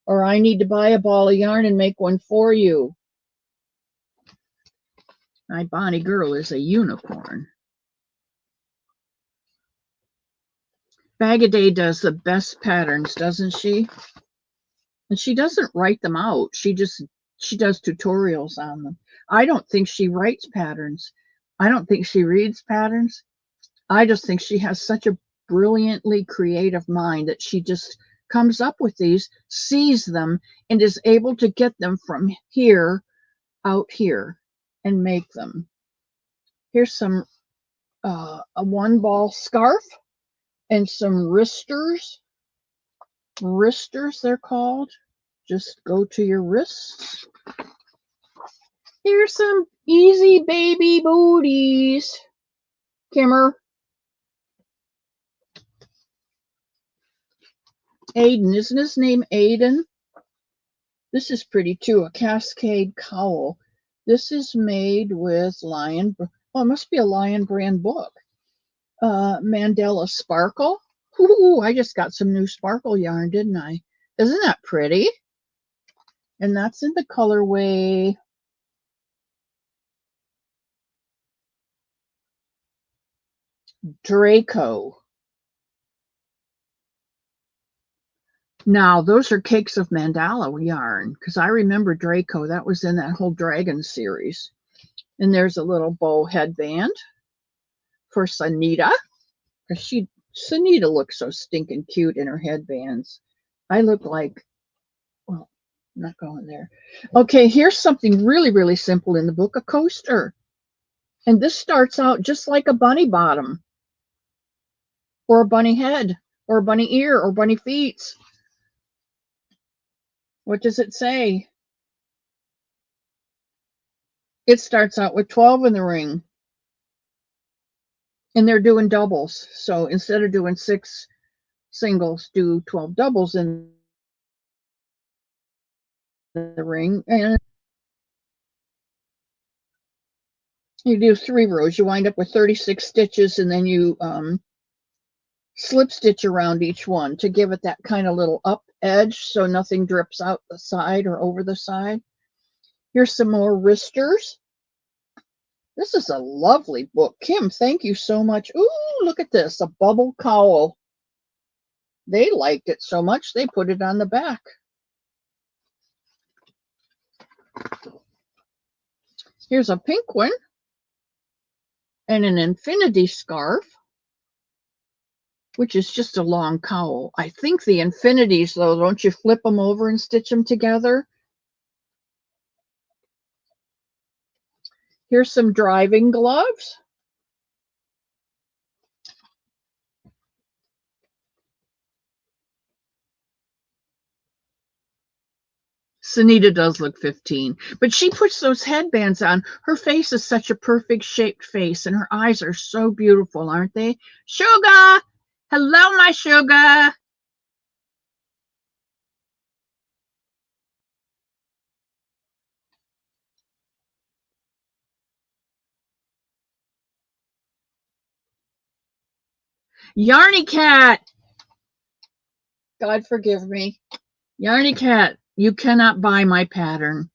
or I need to buy a ball of yarn and make one for you. My Bonnie girl is a unicorn. Bagaday does the best patterns, doesn't she? And she doesn't write them out. She does tutorials on them. I don't think she writes patterns. I don't think she reads patterns. I just think she has such a brilliantly creative mind that she just comes up with these, sees them, and is able to get them from here out here and make them. Here's some a one ball scarf and some wristers. Wristers, they're called. Just go to your wrists. Here's some easy baby booties. Kimmer. Aiden. Isn't his name Aiden? This is pretty too. A Cascade cowl. This is made with Lion. Oh, it must be a Lion brand book. Mandela Sparkle. Ooh, I just got some new sparkle yarn, didn't I? Isn't that pretty? And that's in the colorway Draco. Now, those are Cakes of Mandala yarn, because I remember Draco. That was in that whole Dragon series. And there's a little bow headband for Sanita, because Sanita looks so stinking cute in her headbands. I look like, well, I'm not going there. Okay, here's something really, really simple in the book, a coaster. And this starts out just like a bunny bottom, or a bunny head, or a bunny ear, or bunny feet. What does it say? It starts out with 12 in the ring. And they're doing doubles. So instead of doing 6 singles, do 12 doubles in the ring. And you do 3 rows. You wind up with 36 stitches, and then you slip stitch around each one to give it that kind of little up edge so nothing drips out the side or over the side. Here's some more wristers. This is a lovely book. Kim, thank you so much. Ooh, look at this, a bubble cowl. They liked it so much, they put it on the back. Here's a pink one and an infinity scarf, which is just a long cowl. I think the infinities, though, don't you flip them over and stitch them together? Here's some driving gloves. Sanita does look 15, but she puts those headbands on. Her face is such a perfect shaped face, and her eyes are so beautiful, aren't they? Sugar! Hello, my sugar! Yarny Cat! God forgive me. Yarny Cat, you cannot buy my pattern.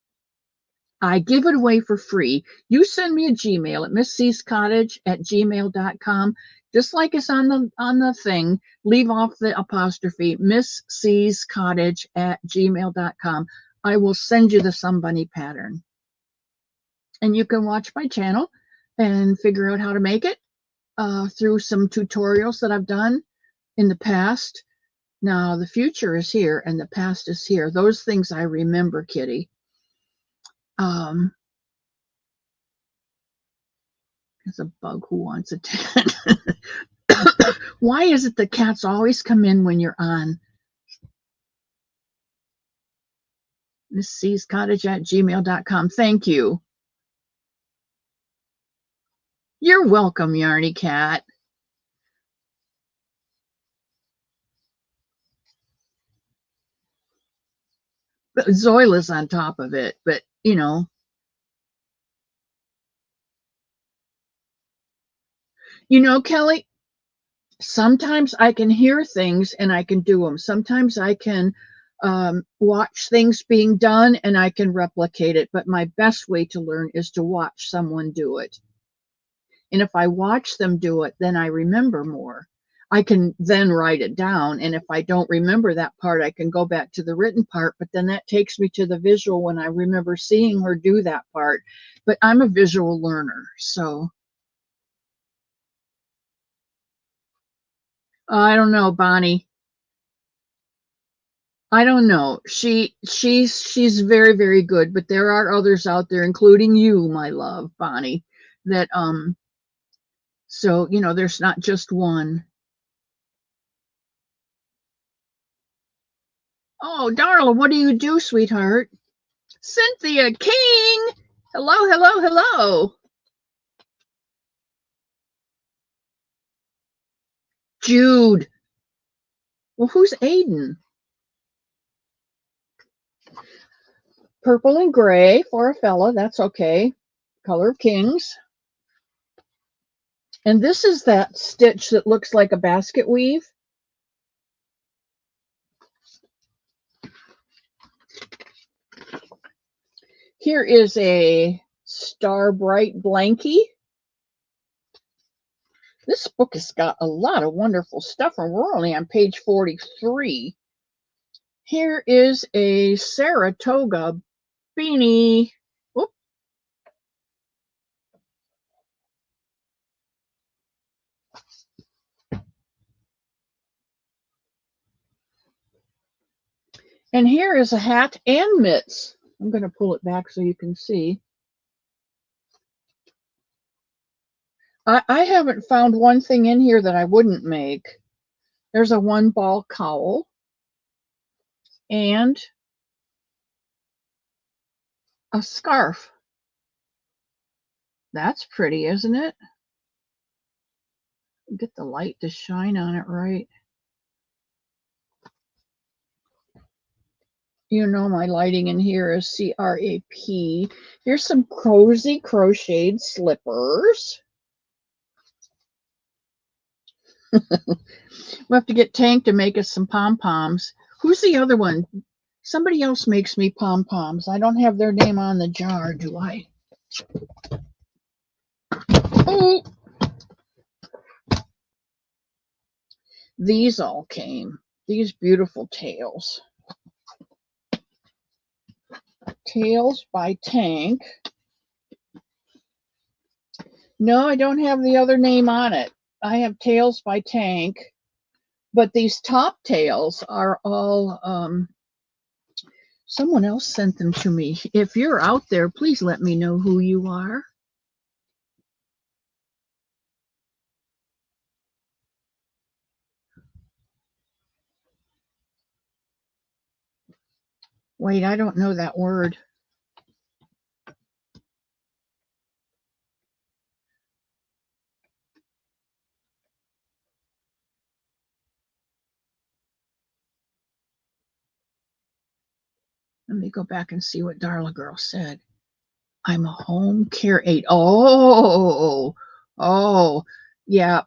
I give it away for free. You send me a Gmail at missccottage@gmail.com. Just like it's on the thing, leave off the apostrophe, missccottage@gmail.com. I will send you the Somebunny pattern. And you can watch my channel and figure out how to make it through some tutorials that I've done in the past. Now, the future is here and the past is here. Those things I remember, Kitty. There's a bug who wants a 10. Why is it the cats always come in when you're on? missccottage@gmail.com. Thank you. You're welcome, Yarny Cat. But Zoila's on top of it, but you know. You know, Kelly, sometimes I can hear things and I can do them. Sometimes I can watch things being done and I can replicate it. But my best way to learn is to watch someone do it. And if I watch them do it, then I remember more. I can then write it down. And if I don't remember that part, I can go back to the written part. But then that takes me to the visual when I remember seeing her do that part. But I'm a visual learner, so. I don't know, Bonnie. I don't know. She's very, very good, but there are others out there, including you, my love, Bonnie, that so you know, there's not just one. Oh, Darla, what do you do, sweetheart? Cynthia King! Hello, hello, hello. Jude. Well, who's Aiden? Purple and gray for a fella. That's okay. Color of Kings. And this is that stitch that looks like a basket weave. Here is a Star Bright blankie. This book has got a lot of wonderful stuff, and we're only on page 43. Here is a Saratoga beanie. Whoop. And here is a hat and mitts. I'm going to pull it back so you can see. I haven't found one thing in here that I wouldn't make. There's a one ball cowl and a scarf. That's pretty, isn't it? Get the light to shine on it right. You know my lighting in here is CRAP. Here's some cozy crocheted slippers. We'll have to get Tank to make us some pom-poms. Who's the other one? Somebody else makes me pom-poms. I don't have their name on the jar, do I? Oh. These all came. These beautiful tails. Tails by Tank. No, I don't have the other name on it. I have Tails by Tank. But these top tails are all, someone else sent them to me. If you're out there, please let me know who you are. Wait, I don't know that word. Let me go back and see what Darla Girl said. I'm a home care aide. Oh, yeah.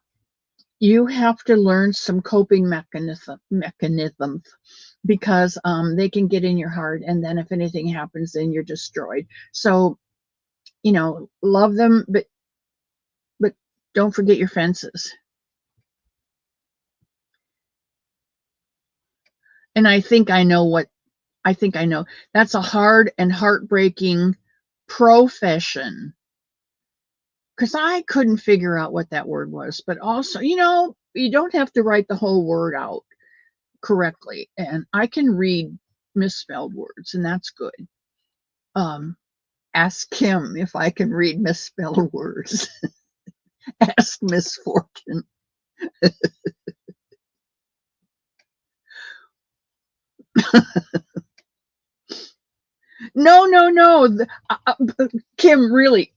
You have to learn some coping mechanisms because they can get in your heart, and then if anything happens, then you're destroyed. So, you know, love them, but don't forget your fences. And I think I know. That's a hard and heartbreaking profession. Because I couldn't figure out what that word was. But also, you know, you don't have to write the whole word out correctly. And I can read misspelled words, and that's good. Ask Kim if I can read misspelled words. Ask Misfortune. No. Kim, really,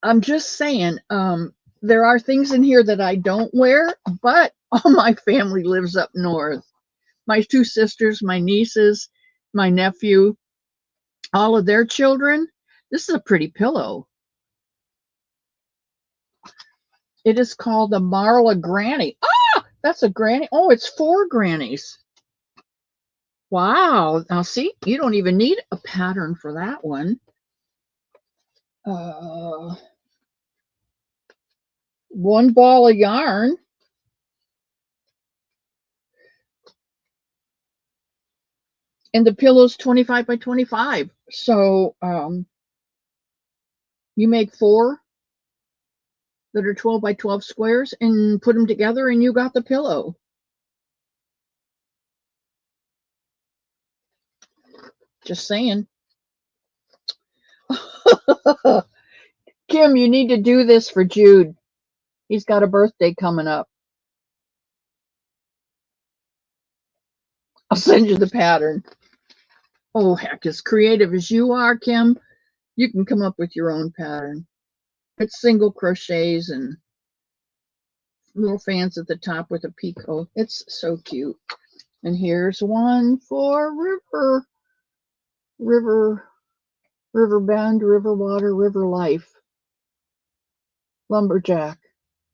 I'm just saying, there are things in here that I don't wear, but all my family lives up north. My two sisters, my nieces, my nephew, all of their children. This is a pretty pillow. It is called the Marla Granny. Ah, that's a granny. Oh, it's 4 grannies. Wow. Now, see, you don't even need a pattern for that one. One ball of yarn. And the pillow's 25 by 25. So you make 4 that are 12 by 12 squares and put them together, and you got the pillow. Just saying. Kim, you need to do this for Jude. He's got a birthday coming up. I'll send you the pattern. Oh, heck, as creative as you are, Kim, you can come up with your own pattern. It's single crochets and little fans at the top with a peacoat. It's so cute. And here's one for river bend, river water, river life. Lumberjack.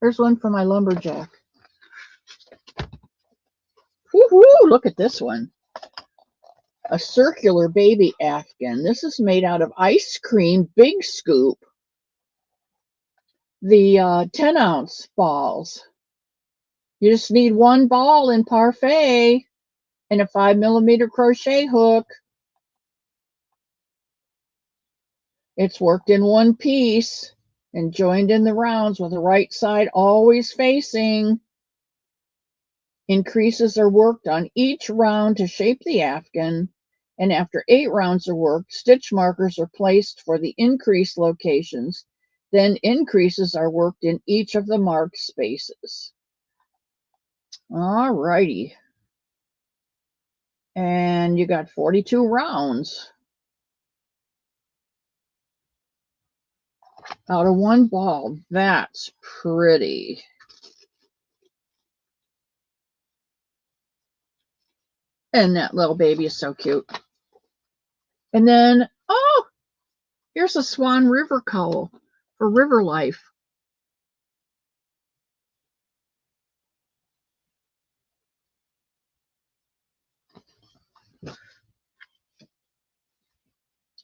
There's one for my lumberjack. Woohoo! Look at this one. A circular baby Afghan. This is made out of ice cream big scoop. The 10-ounce balls. You just need one ball in parfait and a 5mm crochet hook. It's worked in one piece and joined in the rounds with the right side always facing. Increases are worked on each round to shape the afghan, and after 8 rounds are worked, stitch markers are placed for the increase locations. Then increases are worked in each of the marked spaces. All righty. And you got 42 rounds out of one ball. That's pretty. And that little baby is so cute. And then, oh, here's a Swan River cowl for river life.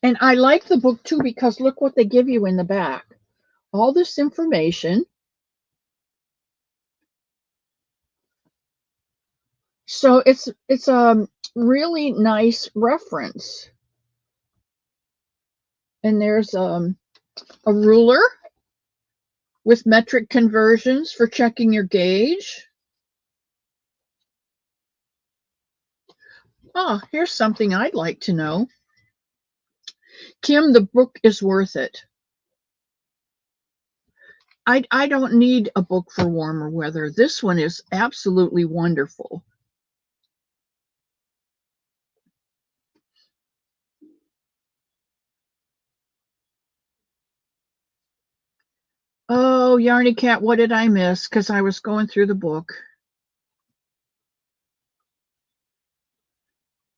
And I like the book too because look what they give you in the back. All this information. So it's a really nice reference. And there's a ruler with metric conversions for checking your gauge. Oh, here's something I'd like to know. Kim, the book is worth it. I don't need a book for warmer weather. This one is absolutely wonderful. Oh, Yarny Cat, what did I miss? Because I was going through the book.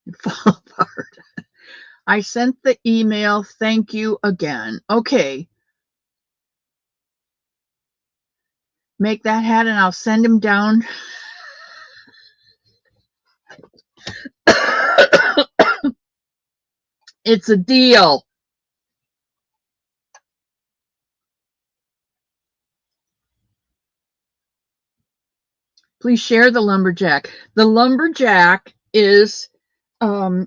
It fell apart. I sent the email. Thank you again. Okay. Make that hat and I'll send him down. It's a deal. Please share the lumberjack. The lumberjack is Kim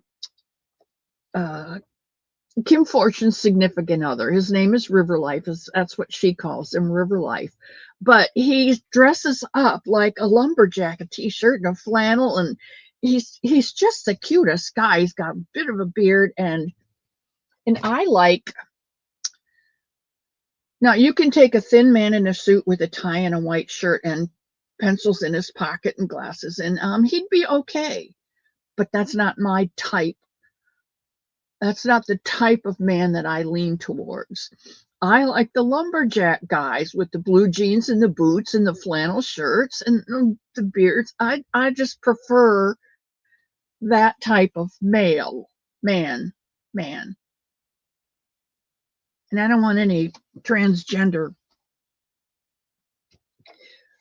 Fortune's significant other. His name is River Life. That's what she calls him, River Life. But he dresses up like a lumberjack, a t-shirt and a flannel, and he's just the cutest guy. He's got a bit of a beard, and I like. Now you can take a thin man in a suit with a tie and a white shirt and pencils in his pocket and glasses, and he'd be okay. But that's not my type. That's not the type of man that I lean towards. I like the lumberjack guys with the blue jeans and the boots and the flannel shirts and the beards. I just prefer that type of male, man. And I don't want any transgender.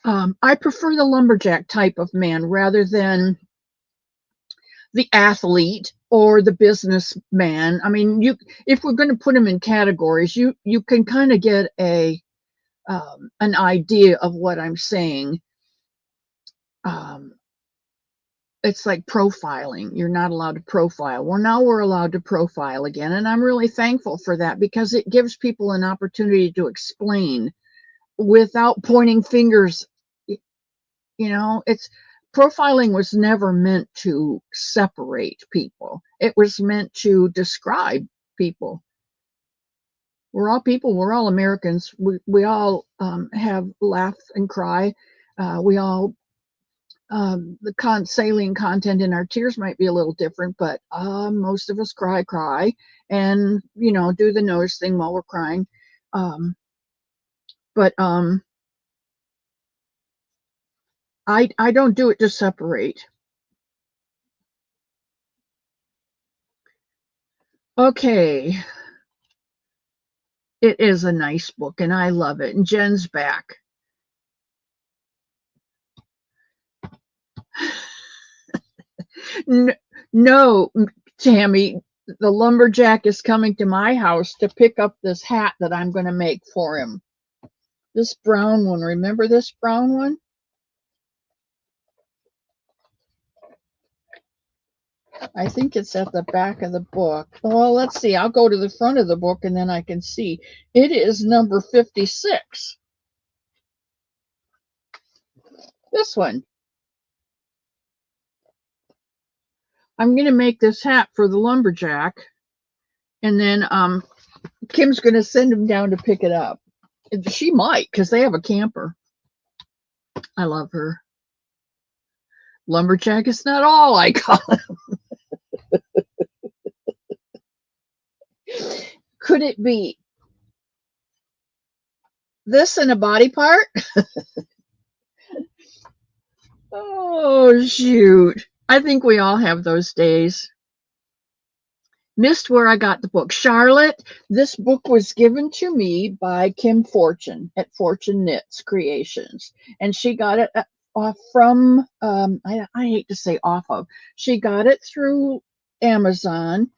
I prefer the lumberjack type of man rather than the athlete or the businessman. I mean, if we're going to put them in categories, you can kind of get an idea of what I'm saying. It's like profiling. You're not allowed to profile. Well, now we're allowed to profile again, and I'm really thankful for that because it gives people an opportunity to explain without pointing fingers. It's profiling was never meant to separate people. It was meant to describe people. We're all people. We're all Americans. We all have laugh and cry. We all the saline content in our tears might be a little different, but most of us cry, and do the nose thing while we're crying. But I don't do it to separate. Okay. It is a nice book, and I love it. And Jen's back. No, Tammy, the lumberjack is coming to my house to pick up this hat that I'm going to make for him. This brown one. Remember this brown one? I think it's at the back of the book. Well, let's see. I'll go to the front of the book and then I can see. It is number 56. This one. I'm going to make this hat for the lumberjack. And then Kim's going to send him down to pick it up. She might, because they have a camper. I love her. Lumberjack is not all I call him. Could it be this in a body part? Oh, shoot. I think we all have those days. Missed where I got the book. Charlotte, this book was given to me by Kim Fortune at Fortune Knits Creations. And she got it off from, I hate to say off of, she got it through Amazon.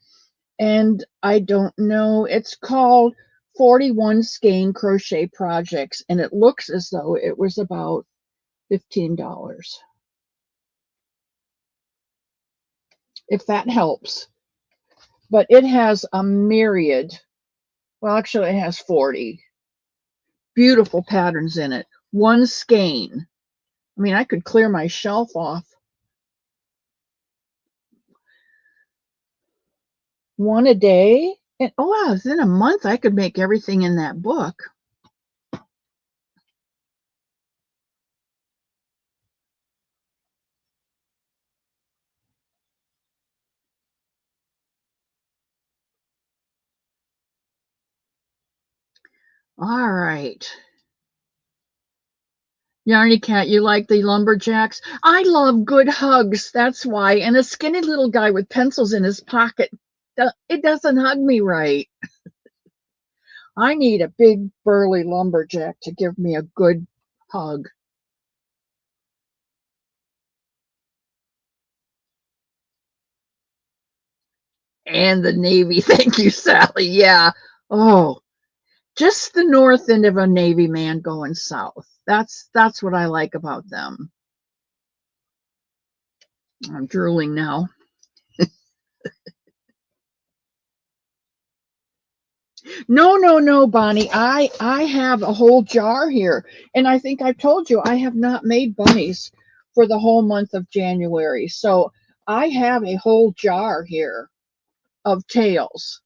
And I don't know, it's called 41 Skein Crochet Projects. And it looks as though it was about $15. If that helps. But it has a myriad, well, actually, it has 40 beautiful patterns in it. One skein. I mean, I could clear my shelf off. One a day. And oh, wow, within a month, I could make everything in that book. All right. Yarny Cat, you like the lumberjacks? I love good hugs, that's why. And a skinny little guy with pencils in his pocket, it doesn't hug me right. I need a big burly lumberjack to give me a good hug. And the Navy. Thank you, Sally. Yeah. Oh, just the north end of a Navy man going south. That's what I like about them. I'm drooling now. No, Bonnie. I have a whole jar here, and I think I've told you I have not made bunnies for the whole month of January. So I have a whole jar here of tails.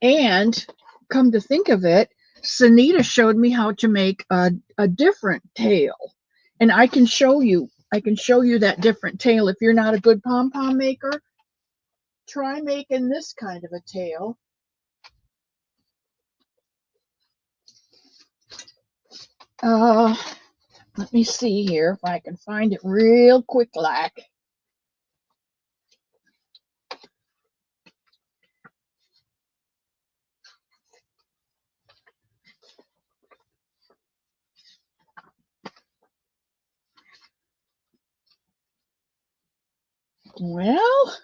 And come to think of it, Sunita showed me how to make a different tail. And I can show you that different tail. If you're not a good pom-pom maker, try making this kind of a tail. Let me see here if I can find it real quick like. Well,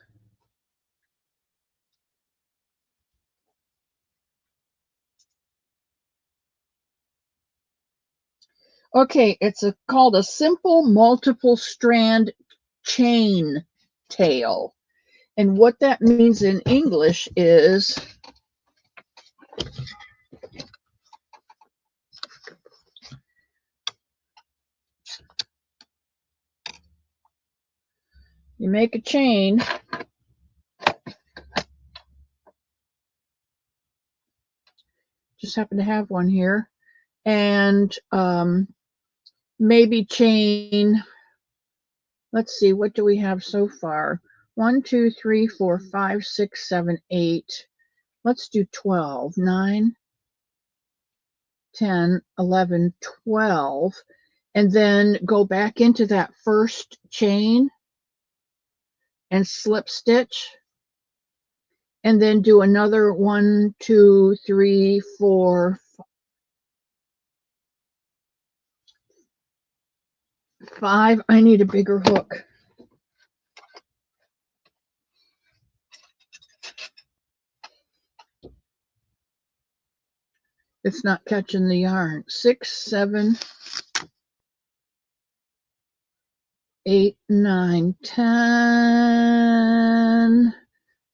okay, it's called a simple multiple strand chain tail. And what that means in English is you make a chain just happen to have one here, and maybe chain, let's see, what do we have so far? 1, 2, 3, 4, 5, 6, 7, 8. Let's do 12. 9, 10, 11, 12. and then go back into that first chain and slip stitch, and then do another 1, 2, 3, 4, 5. I need a bigger hook. It's not catching the yarn. 6, 7, 8, 9, 10,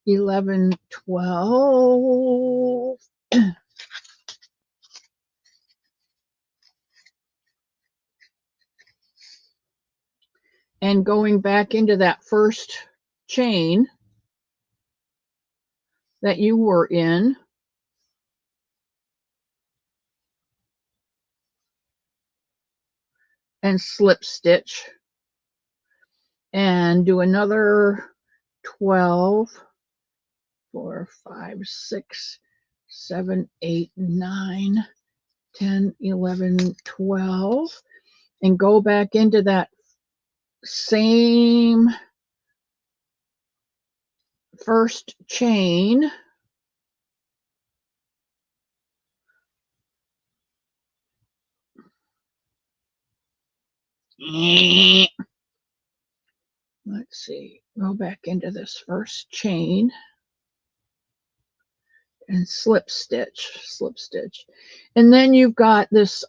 11, 12. And going back into that first chain that you were in, and slip stitch, and do another 12, 4, 5, 6, 7, 8, 9, 10, 11, 12, and go back into that same first chain, let's see, go back into this first chain and slip stitch, and then you've got this,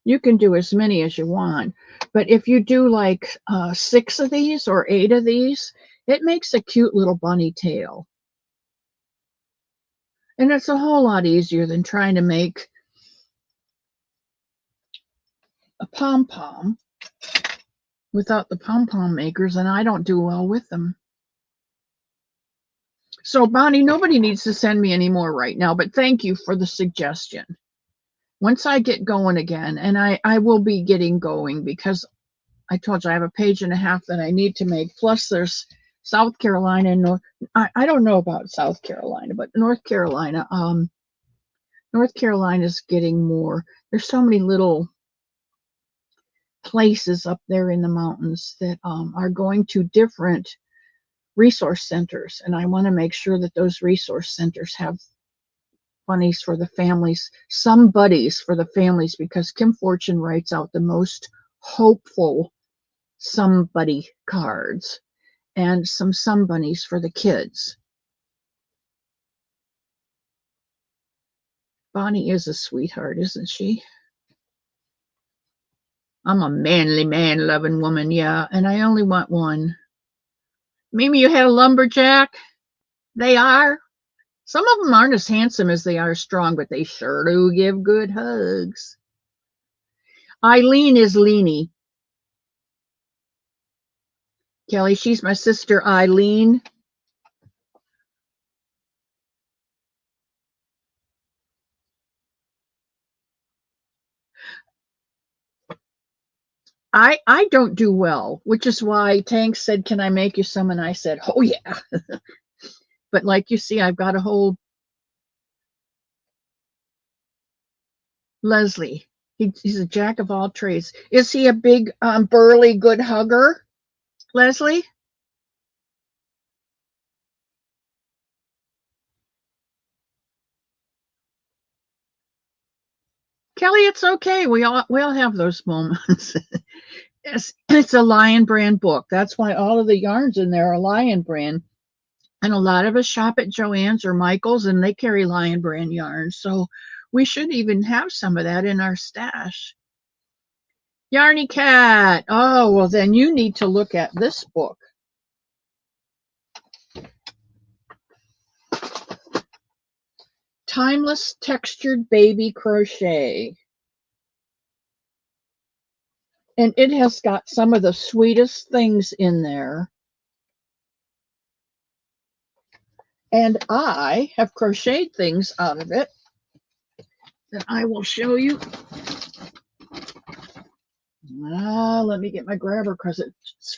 you can do as many as you want, but if you do like 6 of these or 8 of these, it makes a cute little bunny tail. And it's a whole lot easier than trying to make a pom-pom without the pom-pom makers, and I don't do well with them. So, Bonnie, nobody needs to send me any more right now, but thank you for the suggestion. Once I get going again, and I will be getting going, because I told you I have a page and a half that I need to make, plus there's South Carolina and I don't know about South Carolina, but North Carolina is getting more. There's so many little places up there in the mountains that are going to different resource centers, and I want to make sure that those resource centers have bunnies for the families, some buddies for the families, because Kim Fortune writes out the most hopeful somebody cards, and some bunnies for the kids. Bonnie is a sweetheart, isn't she? I'm a manly, man-loving woman, yeah, and I only want one. Mimi, you had a lumberjack? They are. Some of them aren't as handsome as they are strong, but they sure do give good hugs. Eileen is Leanie. Kelly, she's my sister Eileen. I don't do well, which is why Tank said, "Can I make you some?" And I said, "Oh yeah." But like you see, I've got a whole Leslie. He's a jack of all trades. Is he a big, burly, good hugger, Leslie? Kelly, it's okay. We all have those moments. It's a Lion Brand book. That's why all of the yarns in there are Lion Brand. And a lot of us shop at Joann's or Michael's, and they carry Lion Brand yarns. So we should even have some of that in our stash. Yarny Cat. Oh, well, then you need to look at this book. Timeless Textured Baby Crochet. And it has got some of the sweetest things in there. And I have crocheted things out of it that I will show you. Let me get my grabber because it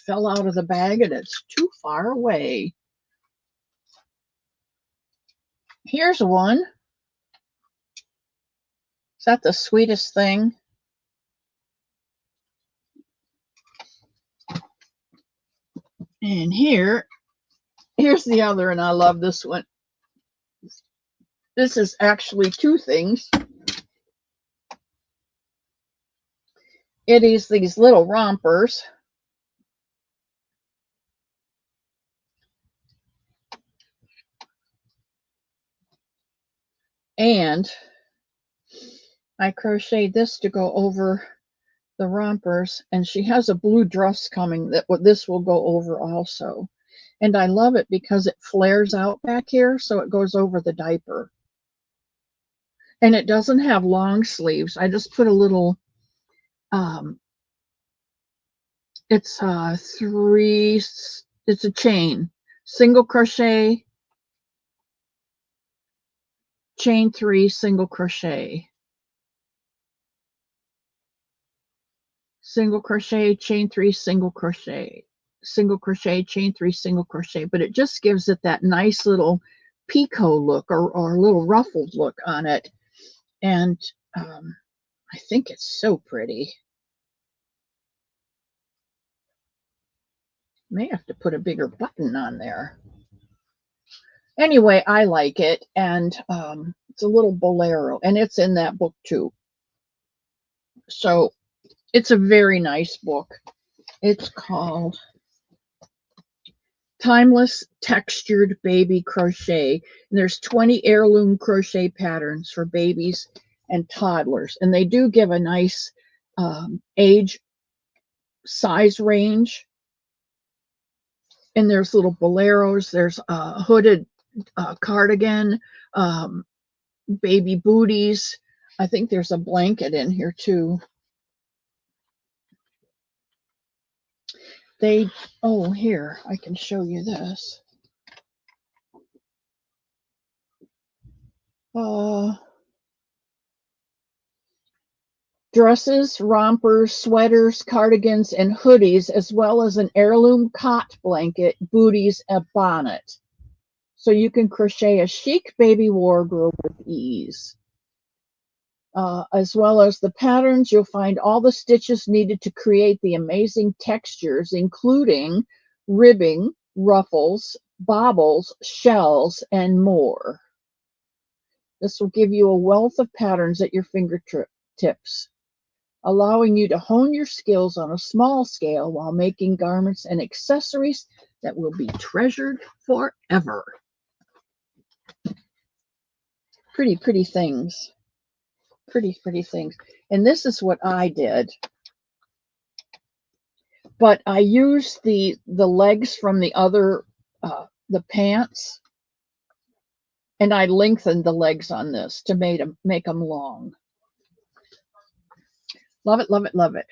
fell out of the bag and it's too far away. Here's one. Is that the sweetest thing? And here's the other, and I love this one. This is actually two things. It is these little rompers. And I crocheted this to go over the rompers, and she has a blue dress coming that this will go over also. And I love it because it flares out back here, so it goes over the diaper. And it doesn't have long sleeves. I just put a little, it's a chain, single crochet, chain 3, single crochet, single crochet, chain 3, single crochet, single crochet, chain 3, single crochet. But it just gives it that nice little picot look or a little ruffled look on it. And I think it's so pretty. May have to put a bigger button on there. Anyway, I like it, and it's a little bolero, and it's in that book too. So it's a very nice book. It's called Timeless Textured Baby Crochet, and there's 20 heirloom crochet patterns for babies and toddlers, and they do give a nice age size range. And there's little boleros, there's a hooded cardigan, baby booties. I think there's a blanket in here too. Here, I can show you this. Dresses, rompers, sweaters, cardigans, and hoodies, as well as an heirloom cot blanket, booties, and bonnet. So you can crochet a chic baby wardrobe with ease. As well as the patterns, you'll find all the stitches needed to create the amazing textures, including ribbing, ruffles, baubles, shells, and more. This will give you a wealth of patterns at your fingertips, allowing you to hone your skills on a small scale while making garments and accessories that will be treasured forever. Pretty, pretty things. Pretty, pretty things. And this is what I did. But I used the legs from the other, the pants, and I lengthened the legs on this to make them long. Love it, love it, love it.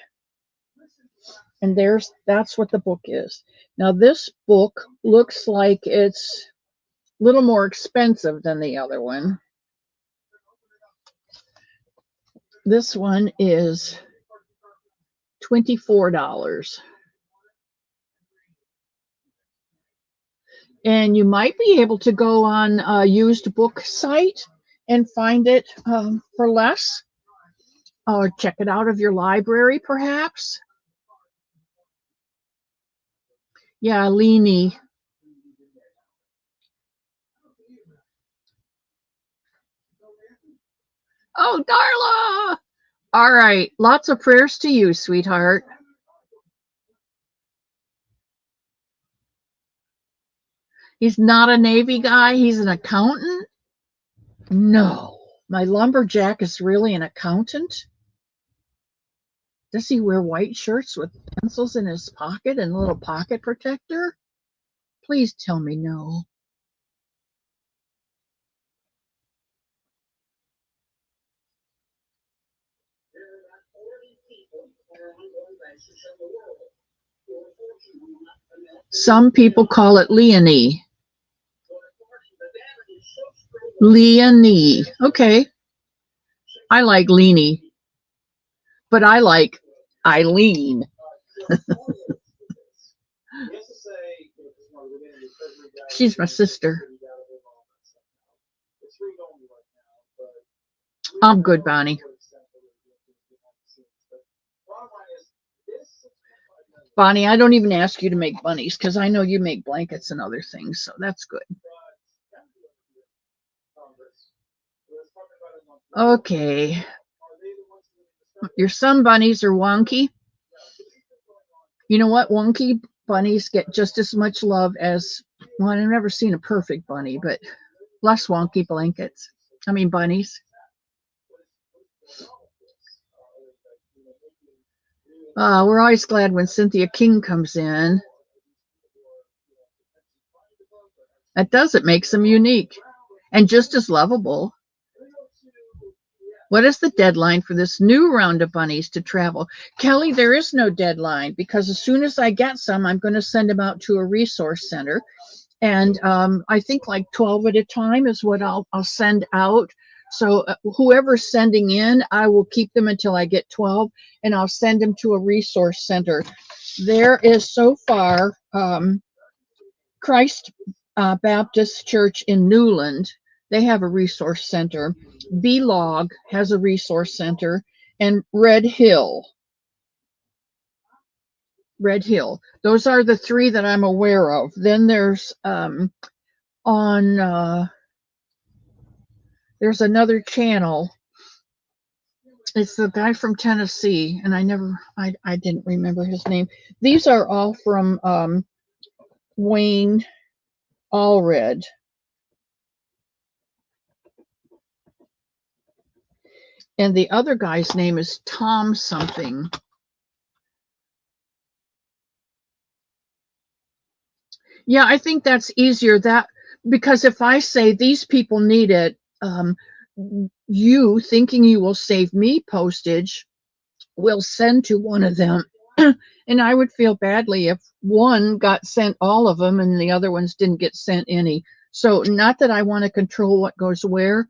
And that's what the book is. Now this book looks like it's a little more expensive than the other one. This one is $24. And you might be able to go on a used book site and find it for less. Or check it out of your library, perhaps. Yeah, Leanie. Oh, Darla! All right, lots of prayers to you, sweetheart. He's not a Navy guy, he's an accountant? No, my lumberjack is really an accountant? Does he wear white shirts with pencils in his pocket and a little pocket protector? Please tell me no. Some people call it Leonie. Leonie. Okay. I like Leanie, but I like Eileen. She's my sister. I'm good, Bonnie. Bonnie, I don't even ask you to make bunnies because I know you make blankets and other things, so that's good. Okay. Your sun bunnies are wonky. You know what? Wonky bunnies get just as much love as, well, I've never seen a perfect bunny, but less wonky blankets. I mean, bunnies. We're always glad when Cynthia King comes in. That does, it makes them unique and just as lovable. What is the deadline for this new round of bunnies to travel? Kelly, there is no deadline because as soon as I get some, I'm going to send them out to a resource center. And I think like 12 at a time is what I'll send out. So whoever's sending in, I will keep them until I get 12 and I'll send them to a resource center. There is so far Christ Baptist Church in Newland. They have a resource center. B-Log has a resource center, and Red Hill. Those are the three that I'm aware of. Then there's there's another channel. It's the guy from Tennessee, and I didn't remember his name. These are all from Wayne Allred. And the other guy's name is Tom something. Yeah, I think that's easier because if I say these people need it, you thinking you will save me postage will send to one of them. And I would feel badly if one got sent all of them and the other ones didn't get sent any. So not that I want to control what goes where,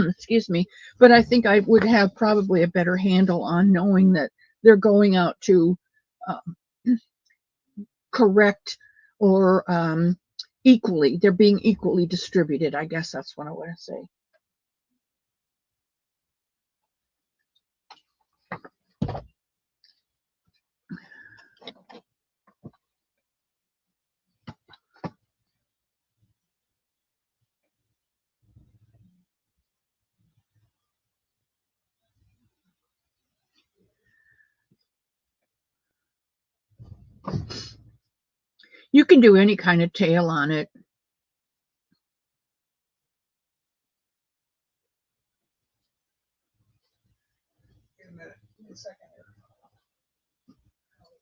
excuse me, but I think I would have probably a better handle on knowing that they're going out to correct or equally, they're being equally distributed. I guess that's what I want to say. You can do any kind of tail on it.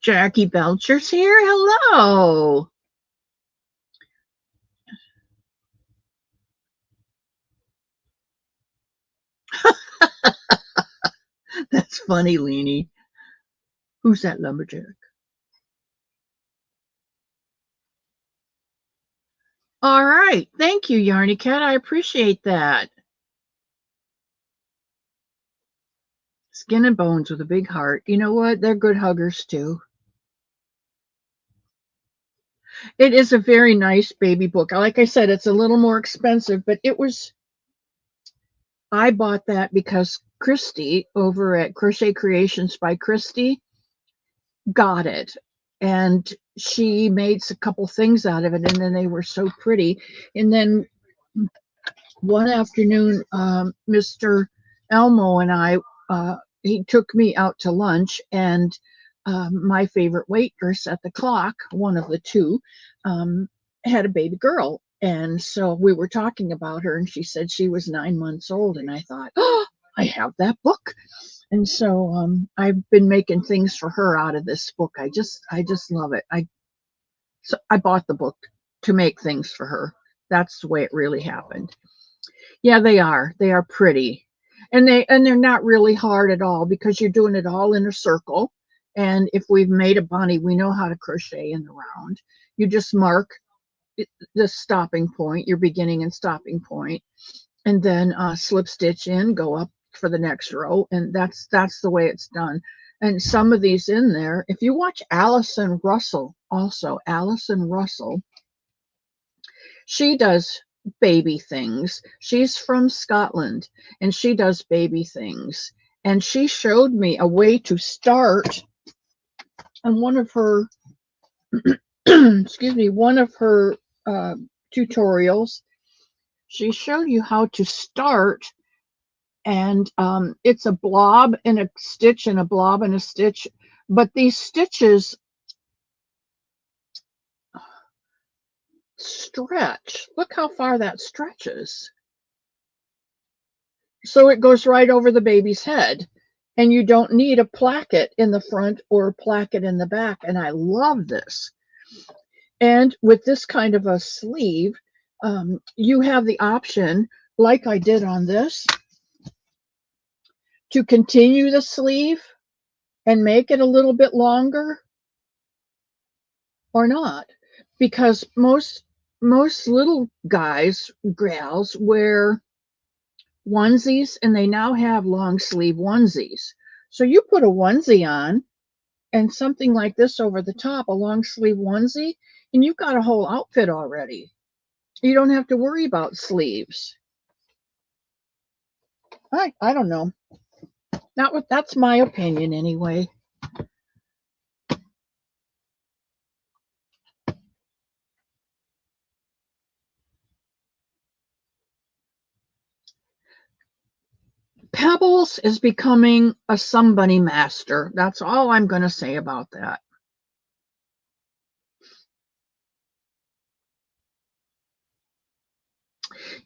Jackie Belcher's here. Hello. That's funny, Leanie. Who's that lumberjack? All right. Thank you, Yarny Cat. I appreciate that. Skin and Bones with a big heart. You know what? They're good huggers too. It is a very nice baby book. Like I said, it's a little more expensive, but I bought that because Christy over at Crochet Creations by Christy got it. And she made a couple things out of it, and then they were so pretty. And then one afternoon, Mr. Elmo and I, he took me out to lunch, and my favorite waitress at the clock, one of the two, had a baby girl. And so we were talking about her, and she said she was 9 months old. And I thought, oh, I have that book. And so I've been making things for her out of this book. I just love it. So I bought the book to make things for her. That's the way it really happened. Yeah, they are. They are pretty. And they're not really hard at all because you're doing it all in a circle. And if we've made a bunny, we know how to crochet in the round. You just mark the stopping point, your beginning and stopping point, and then slip stitch in, go up for the next row, and that's the way it's done. And some of these in there, if you watch Allison Russell, she does baby things. She's from Scotland and she does baby things. And she showed me a way to start And one of her, excuse me, one of her uh, tutorials, she showed you how to start, and it's a blob and a stitch and a blob and a stitch, but these stitches stretch. Look how far that stretches. So it goes right over the baby's head, and you don't need a placket in the front or a placket in the back, and I love this. And with this kind of a sleeve, you have the option, like I did on this, to continue the sleeve and make it a little bit longer or not, because most little guys, gals, wear onesies, and they now have long sleeve onesies. So you put a onesie on and something like this over the top, a long sleeve onesie, and you've got a whole outfit already. You don't have to worry about sleeves. I don't know. That's my opinion anyway. Pebbles is becoming a somebody master. That's all I'm going to say about that.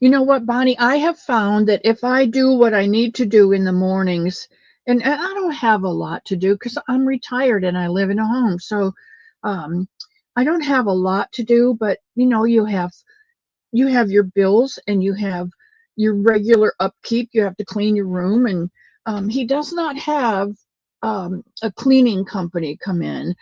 You know what, Bonnie? I have found that if I do what I need to do in the mornings, and I don't have a lot to do because I'm retired and I live in a home. So um, I don't have a lot to do, but you have your bills and you have your regular upkeep. You have to clean your room, and he does not have a cleaning company come in.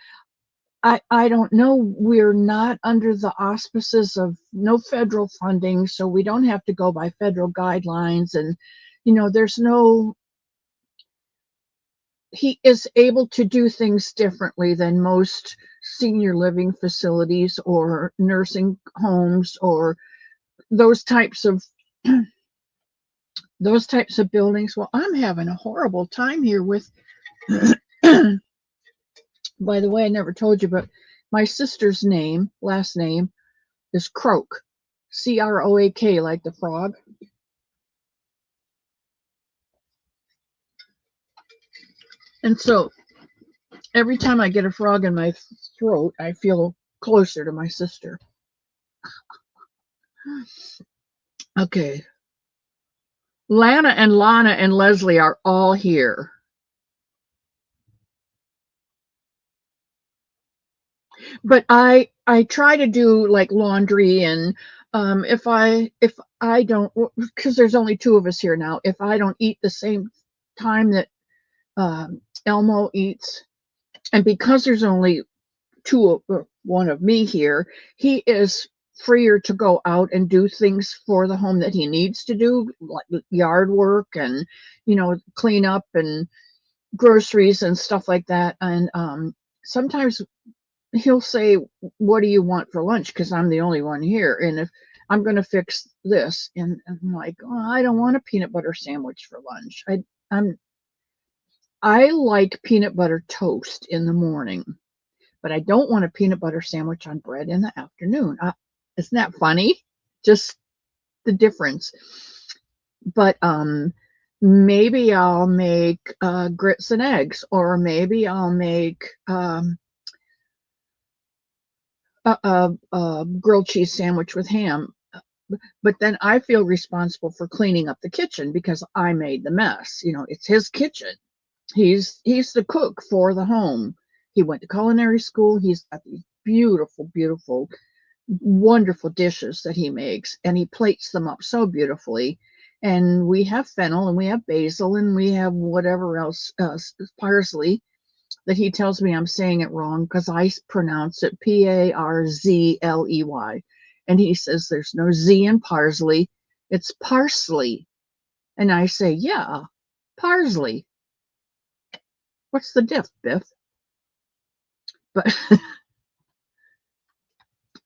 I don't know. We're not under the auspices of no federal funding, so we don't have to go by federal guidelines. And, there's no, he is able to do things differently than most senior living facilities or nursing homes or those types of those types of buildings. Well, I'm having a horrible time here with by the way, I never told you, but my sister's last name is Croak. Croak, like the frog. And so every time I get a frog in my throat, I feel closer to my sister. Okay. Lana and Lana and Leslie are all here. But I try to do like laundry, and if I don't, because there's only two of us here now, if I don't eat the same time that Elmo eats, and because there's only one of me here, he is freer to go out and do things for the home that he needs to do, like yard work and clean up and groceries and stuff like that. And sometimes he'll say, "What do you want for lunch?" Because I'm the only one here, and if I'm going to fix this, and I'm like, "Oh, I don't want a peanut butter sandwich for lunch. I like peanut butter toast in the morning, but I don't want a peanut butter sandwich on bread in the afternoon." Isn't that funny? Just the difference. But maybe I'll make grits and eggs, or maybe I'll make a grilled cheese sandwich with ham. But then I feel responsible for cleaning up the kitchen because I made the mess. It's his kitchen. He's the cook for the home. He went to culinary school. He's got these beautiful, beautiful, wonderful dishes that he makes, and he plates them up so beautifully. And we have fennel, and we have basil, and we have whatever else, parsley, that he tells me I'm saying it wrong because I pronounce it Parzley. And he says there's no Z in parsley, it's parsley. And I say, yeah, parsley. What's the diff, Biff? But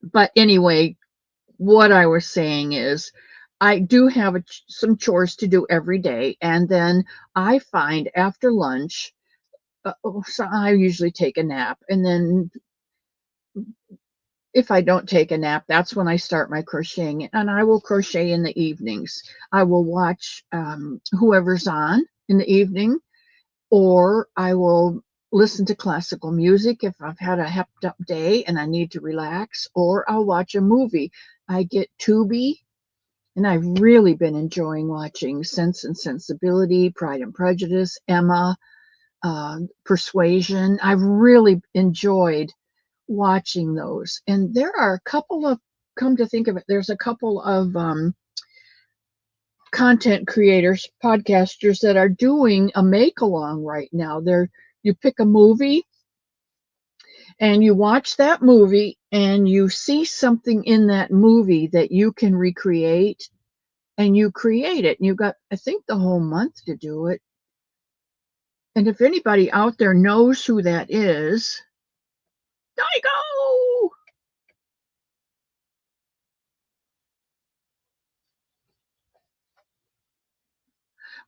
but anyway, what I was saying is I do have some chores to do every day. And then I find after lunch, So I usually take a nap, and then if I don't take a nap, that's when I start my crocheting, and I will crochet in the evenings. I will watch whoever's on in the evening, or I will listen to classical music if I've had a hepped up day and I need to relax, or I'll watch a movie. I get Tubi, and I've really been enjoying watching Sense and Sensibility, Pride and Prejudice, Emma, Persuasion. I've really enjoyed watching those. And there are a couple of, come to think of it, there's a couple of content creators, podcasters that are doing a make along right now. You pick a movie and you watch that movie and you see something in that movie that you can recreate, and you create it. And you've got, I think, the whole month to do it. And if anybody out there knows who that is, there you go.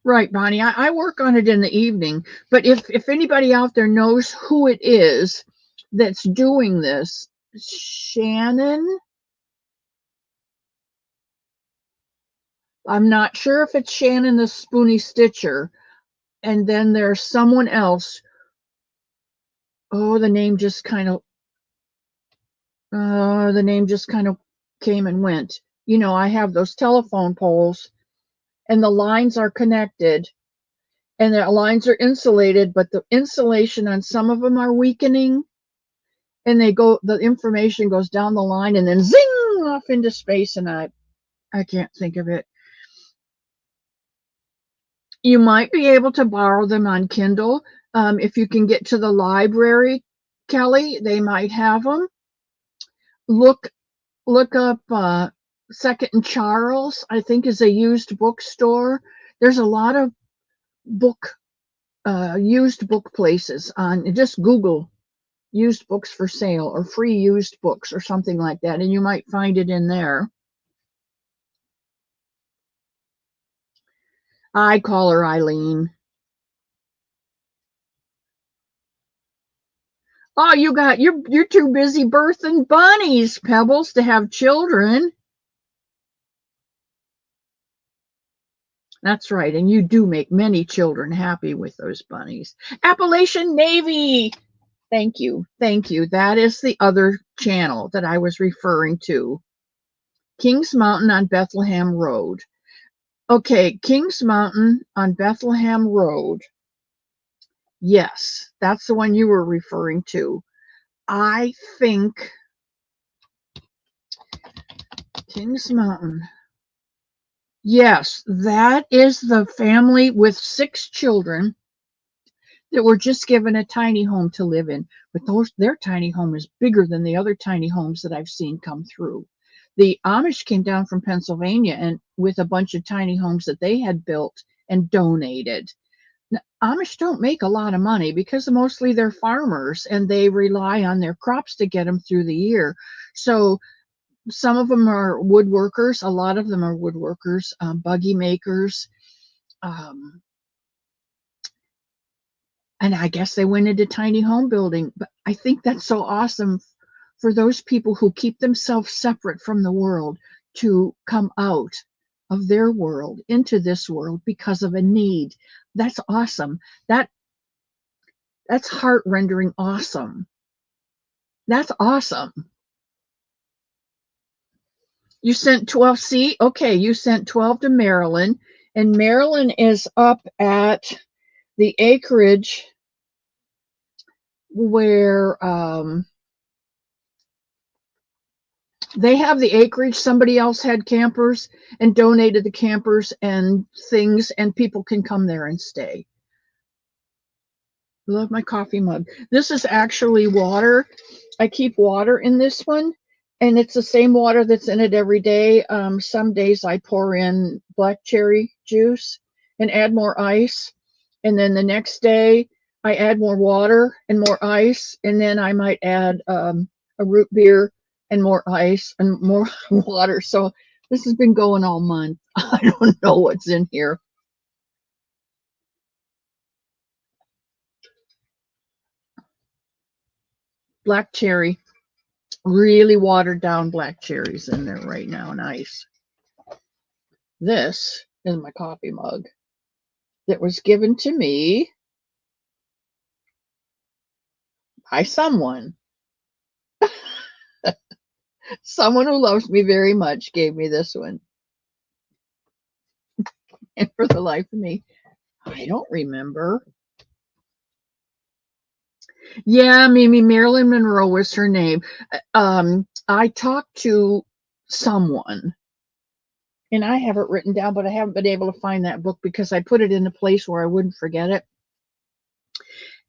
Right, Bonnie. I work on it in the evening, but if anybody out there knows who it is that's doing this, Shannon, I'm not sure if it's Shannon the Spoony Stitcher, and then there's someone else. Oh, the name just kind of came and went. You know, I have those telephone poles, and the lines are connected, and the lines are insulated, but the insulation on some of them are weakening, and the information goes down the line and then zing off into space, and I can't think of it. You might be able to borrow them on Kindle. If you can get to the library, Kelly, they might have them. Look up Second and Charles, I think, is a used bookstore. There's a lot of used book places on, just Google used books for sale or free used books or something like that, and you might find it in there. I call her Eileen. Oh, you're too busy birthing bunnies, Pebbles, to have children. That's right, and you do make many children happy with those bunnies. Appalachian Navy. Thank you. Thank you. That is the other channel that I was referring to. Kings Mountain on Bethlehem Road. Okay, Kings Mountain on Bethlehem Road. Yes, that's the one you were referring to. I think Kings Mountain. Yes, that is the family with 6 children that were just given a tiny home to live in. But their tiny home is bigger than the other tiny homes that I've seen come through. The Amish came down from Pennsylvania and with a bunch of tiny homes that they had built and donated. Now, Amish don't make a lot of money because mostly they're farmers and they rely on their crops to get them through the year. So some of them are woodworkers. A lot of them are woodworkers, buggy makers. Um, and I guess they went into tiny home building. But I think that's so awesome for those people who keep themselves separate from the world to come out of their world into this world because of a need. That's awesome. That's heart-rendering awesome. That's awesome. You sent 12. See, okay, you sent 12 to Maryland, and Maryland is up at the acreage where they have the acreage. Somebody else had campers and donated the campers and things, and people can come there and stay. I love my coffee mug. This is actually water. I keep water in this one, and it's the same water that's in it every day. Some days I pour in black cherry juice and add more ice, and then the next day I add more water and more ice, and then I might add a root beer and more ice and more water. So this has been going all month. I don't know what's in here. black cherry, really watered down black cherries in there right now. Nice. This is my coffee mug that was given to me by someone. Someone who loves me very much gave me this one. And for the life of me, I don't remember. Yeah, Mimi, Marilyn Monroe was her name. I talked to someone, and I have it written down, but I haven't been able to find that book because I put it in a place where I wouldn't forget it.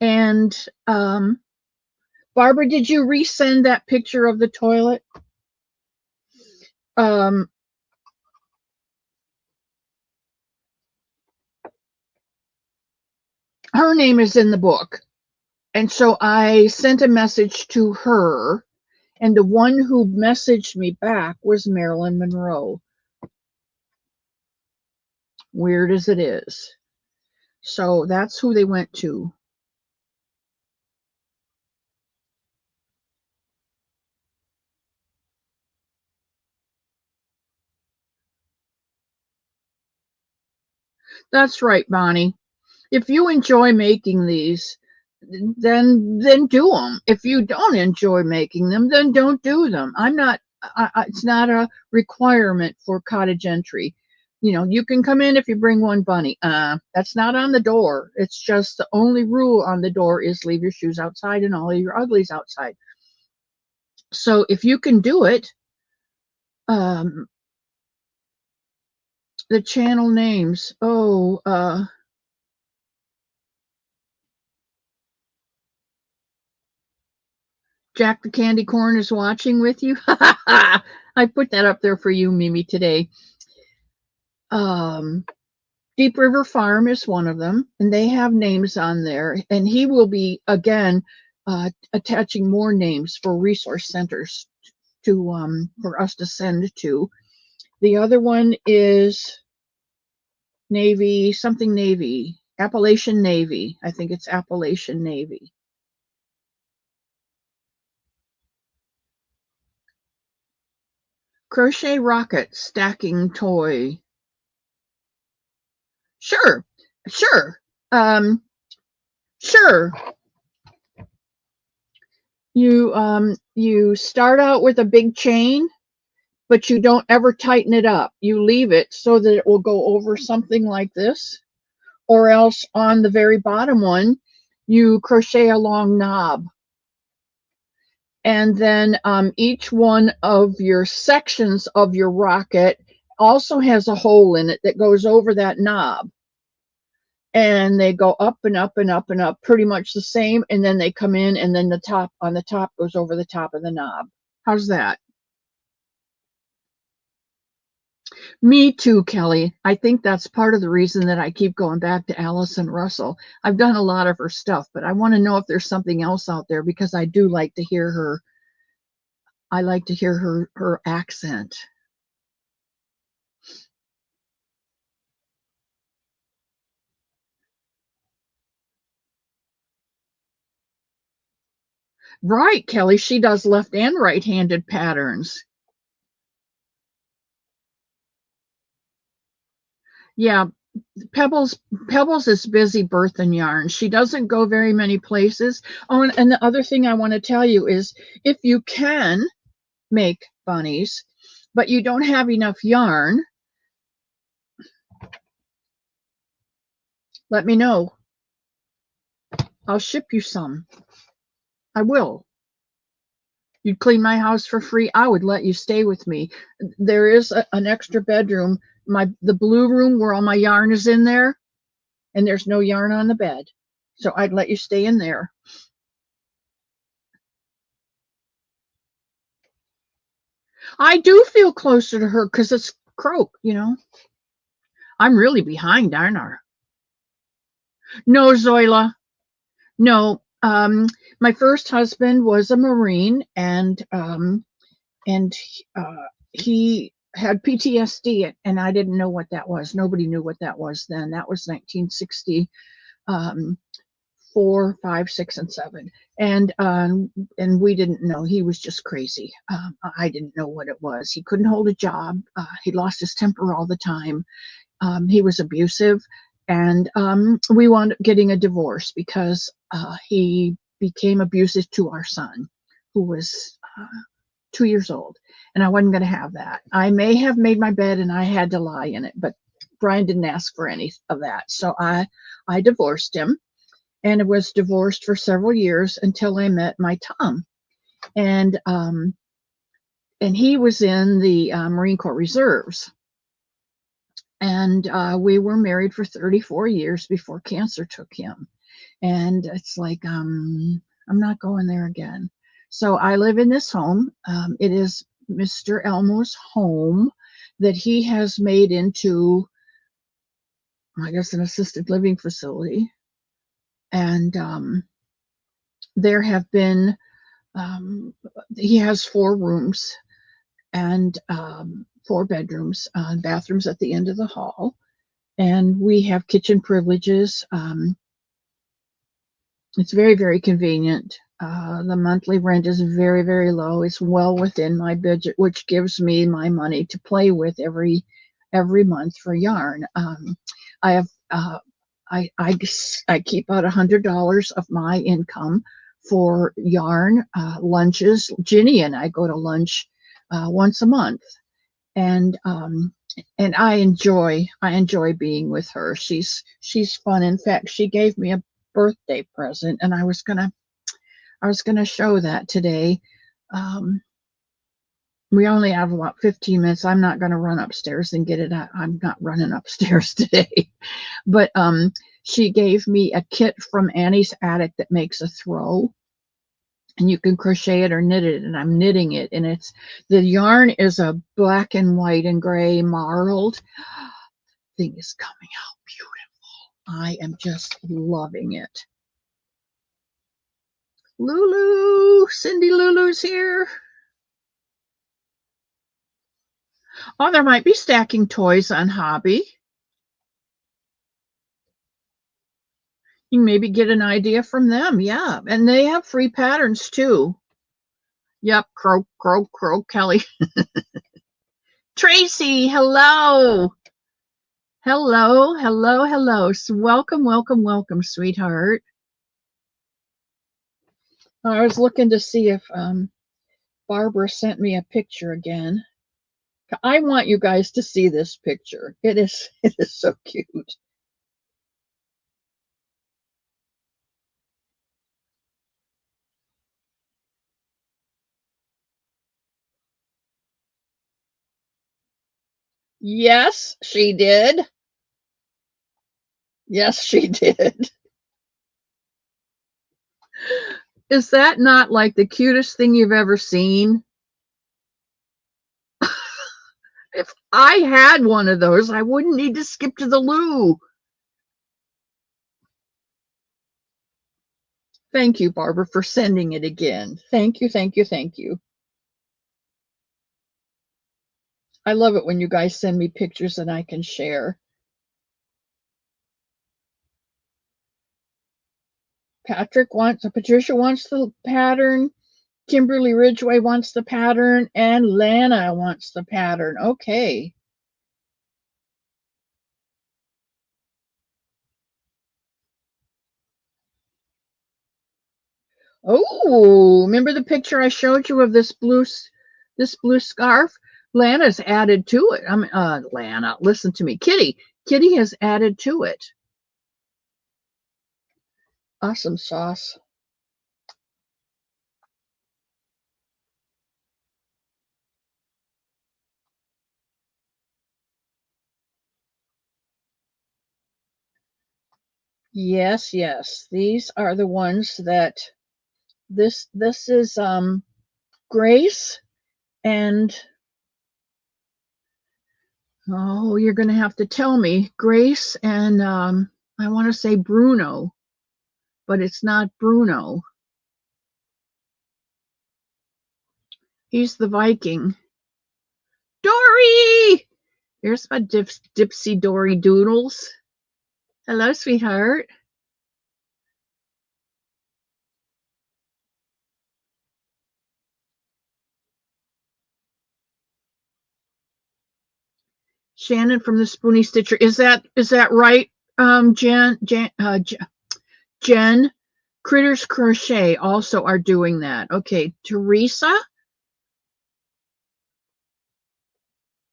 And Barbara, did you resend that picture of the toilet? Her name is in the book. And so I sent a message to her, and the one who messaged me back was Marilyn Monroe. Weird as it is. So that's who they went to. That's right, Bonnie. If you enjoy making these, then do them. If you don't enjoy making them, then don't do them. It's not a requirement for cottage entry. You know, you can come in if you bring one bunny. That's not on the door. It's just the only rule on the door is leave your shoes outside and all of your uglies outside. So if you can do it, the channel names. Jack the Candy Corn is watching with you. I put that up there for you, Mimi, today. Deep River Farm is one of them, and they have names on there. And he will be, again, attaching more names for resource centers to for us to send to. The other one is Navy, something Navy, Appalachian Navy. I think it's Appalachian Navy. Crochet Rocket Stacking Toy. Sure, sure, sure. You start out with a big chain, but you don't ever tighten it up. You leave it so that it will go over something like this, or else on the very bottom one, you crochet a long knob. And then each one of your sections of your rocket also has a hole in it that goes over that knob. And they go up and up and up and up, pretty much the same. And then they come in, and then the top on the top goes over the top of the knob. How's that? Me too, Kelly. I think that's part of the reason that I keep going back to Allison Russell. I've done a lot of her stuff, but I want to know if there's something else out there because I do like to hear her. I like to hear her accent. Right, Kelly. She does left and right-handed patterns. Yeah, Pebbles is busy birthing yarn. She doesn't go very many places. Oh, and the other thing I want to tell you is if you can make bunnies, but you don't have enough yarn, let me know. I'll ship you some. I will. You'd clean my house for free. I would let you stay with me. There is an extra bedroom, the blue room where all my yarn is in there, and there's no yarn on the bed. So I'd let you stay in there. I do feel closer to her because it's Croak, you know. I'm really behind, aren't I? No, Zoila. No. My first husband was a Marine, and he had PTSD, and I didn't know what that was. Nobody knew what that was then. That was 1964 4, 5, 6, and 7, and we didn't know. He was just crazy. I didn't know what it was. He couldn't hold a job. He lost his temper all the time. He was abusive, and we wound up getting a divorce because he became abusive to our son, who was 2 years old, and I wasn't going to have that. I may have made my bed and I had to lie in it, but Brian didn't ask for any of that, so I divorced him, and I was divorced for several years until I met my Tom, and he was in the Marine Corps Reserves. And we were married for 34 years before cancer took him. And it's like, I'm not going there again. So I live in this home. It is Mr. Elmo's home that he has made into, I guess, an assisted living facility. And there have been, he has 4 rooms and 4 bedrooms, bathrooms at the end of the hall. And we have kitchen privileges. It's very, very convenient. The monthly rent is very, very low. It's well within my budget, which gives me my money to play with every month for yarn. I have I keep out $100 of my income for yarn, lunches. Ginny and I go to lunch once a month, and I enjoy being with her. She's fun. In fact, she gave me a birthday present, and I was gonna show that today. We only have about 15 minutes. I'm not gonna run upstairs and get it out. I'm not running upstairs today. But she gave me a kit from Annie's Attic that makes a throw, and you can crochet it or knit it, and I'm knitting it, and it's, the yarn is a black and white and gray marled. Thing is coming out beautiful. I am just loving it. Lulu, Cindy Lulu's here. Oh, there might be stacking toys on Hobby. You can maybe get an idea from them. Yeah, and they have free patterns too. Yep, croak, croak, croak, Kelly. Tracy, hello. Hello, hello, hello. So welcome, welcome, welcome, sweetheart. I was looking to see if Barbara sent me a picture again. I want you guys to see this picture. It is so cute. Yes, she did. Yes, she did. Is that not like the cutest thing you've ever seen? If I had one of those, I wouldn't need to skip to the loo. Thank you, Barbara, for sending it again. Thank you, thank you, thank you. I love it when you guys send me pictures that I can share. Patricia wants the pattern. Kimberly Ridgway wants the pattern, and Lana wants the pattern. Okay. Oh, remember the picture I showed you of this blue scarf? Lana's added to it. Lana, listen to me. Kitty has added to it. Awesome sauce. Yes, yes. These are the ones that this is Grace, and oh, you're gonna have to tell me. Grace and I want to say Bruno, but it's not Bruno. He's the Viking. Dory! Here's my Dipsy Dory Doodles. Hello, sweetheart. Shannon from the Spoony Stitcher. Is that right? Jen, Critters Crochet also are doing that. Okay, Teresa,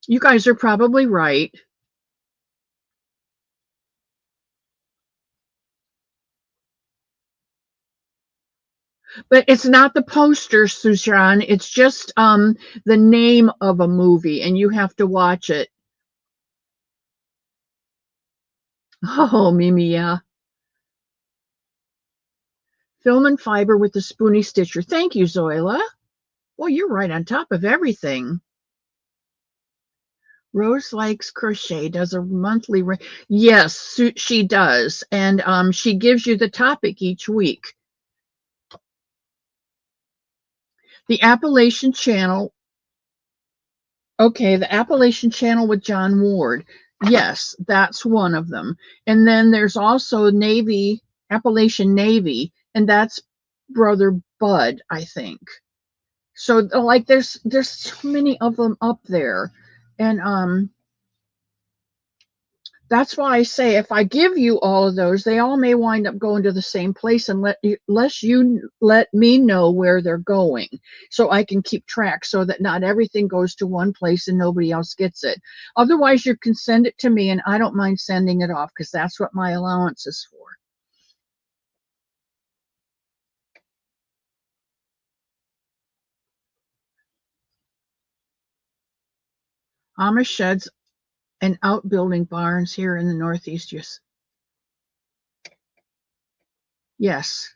you guys are probably right. But it's not the poster, Sujan. It's just the name of a movie, and you have to watch it. Oh, Mimi, yeah. Film and fiber with the Spoony Stitcher. Thank you, Zoila. Well, you're right on top of everything. Rose likes crochet, does a monthly. Yes, she does. And she gives you the topic each week. The Appalachian Channel. Okay, the Appalachian Channel with John Ward. Yes, that's one of them. And then there's also Navy, Appalachian Navy, and that's Brother Bud, I think. So like there's so many of them up there. And that's why I say if I give you all of those, they all may wind up going to the same place unless you let me know where they're going so I can keep track so that not everything goes to one place and nobody else gets it. Otherwise, you can send it to me and I don't mind sending it off because that's what my allowance is for. Amish sheds and outbuilding barns here in the Northeast. Yes.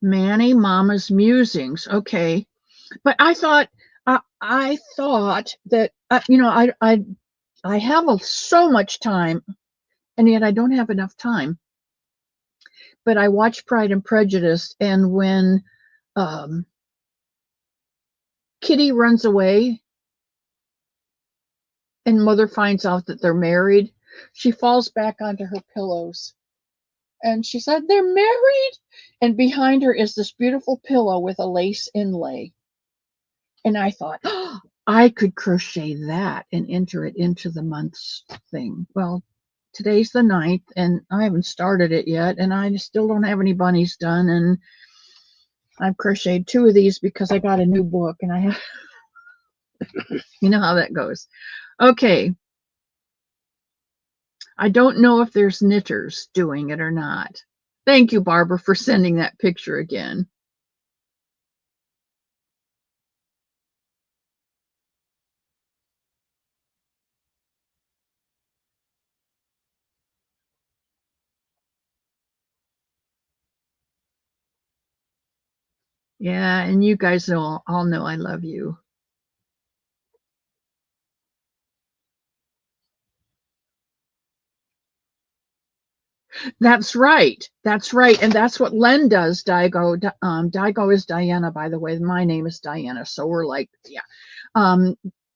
Manny Mama's Musings. Okay. But I thought that I have so much time, and yet I don't have enough time. But I watch Pride and Prejudice, and when Kitty runs away and Mother finds out that they're married, she falls back onto her pillows. And she said, "They're married." And behind her is this beautiful pillow with a lace inlay. And I thought, oh, I could crochet that and enter it into the month's thing. Well, today's the 9th, and I haven't started it yet, and I still don't have any bunnies done. And I've crocheted 2 of these because I got a new book, and I have, you know how that goes. Okay. I don't know if there's knitters doing it or not. Thank you, Barbara, for sending that picture again. Yeah, and you guys all know I love you. That's right. That's right. And that's what Len does, Daigo. Daigo is Diana, by the way. My name is Diana. So we're like, yeah.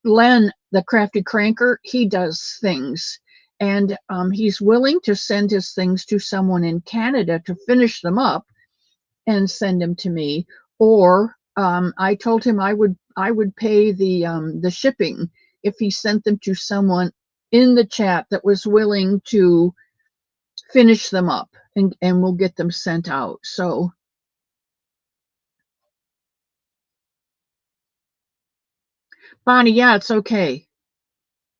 Len, the crafty cranker, he does things. And he's willing to send his things to someone in Canada to finish them up and send them to me. Or I told him I would pay the shipping if he sent them to someone in the chat that was willing to finish them up, and we'll get them sent out. So Bonnie, yeah, it's okay.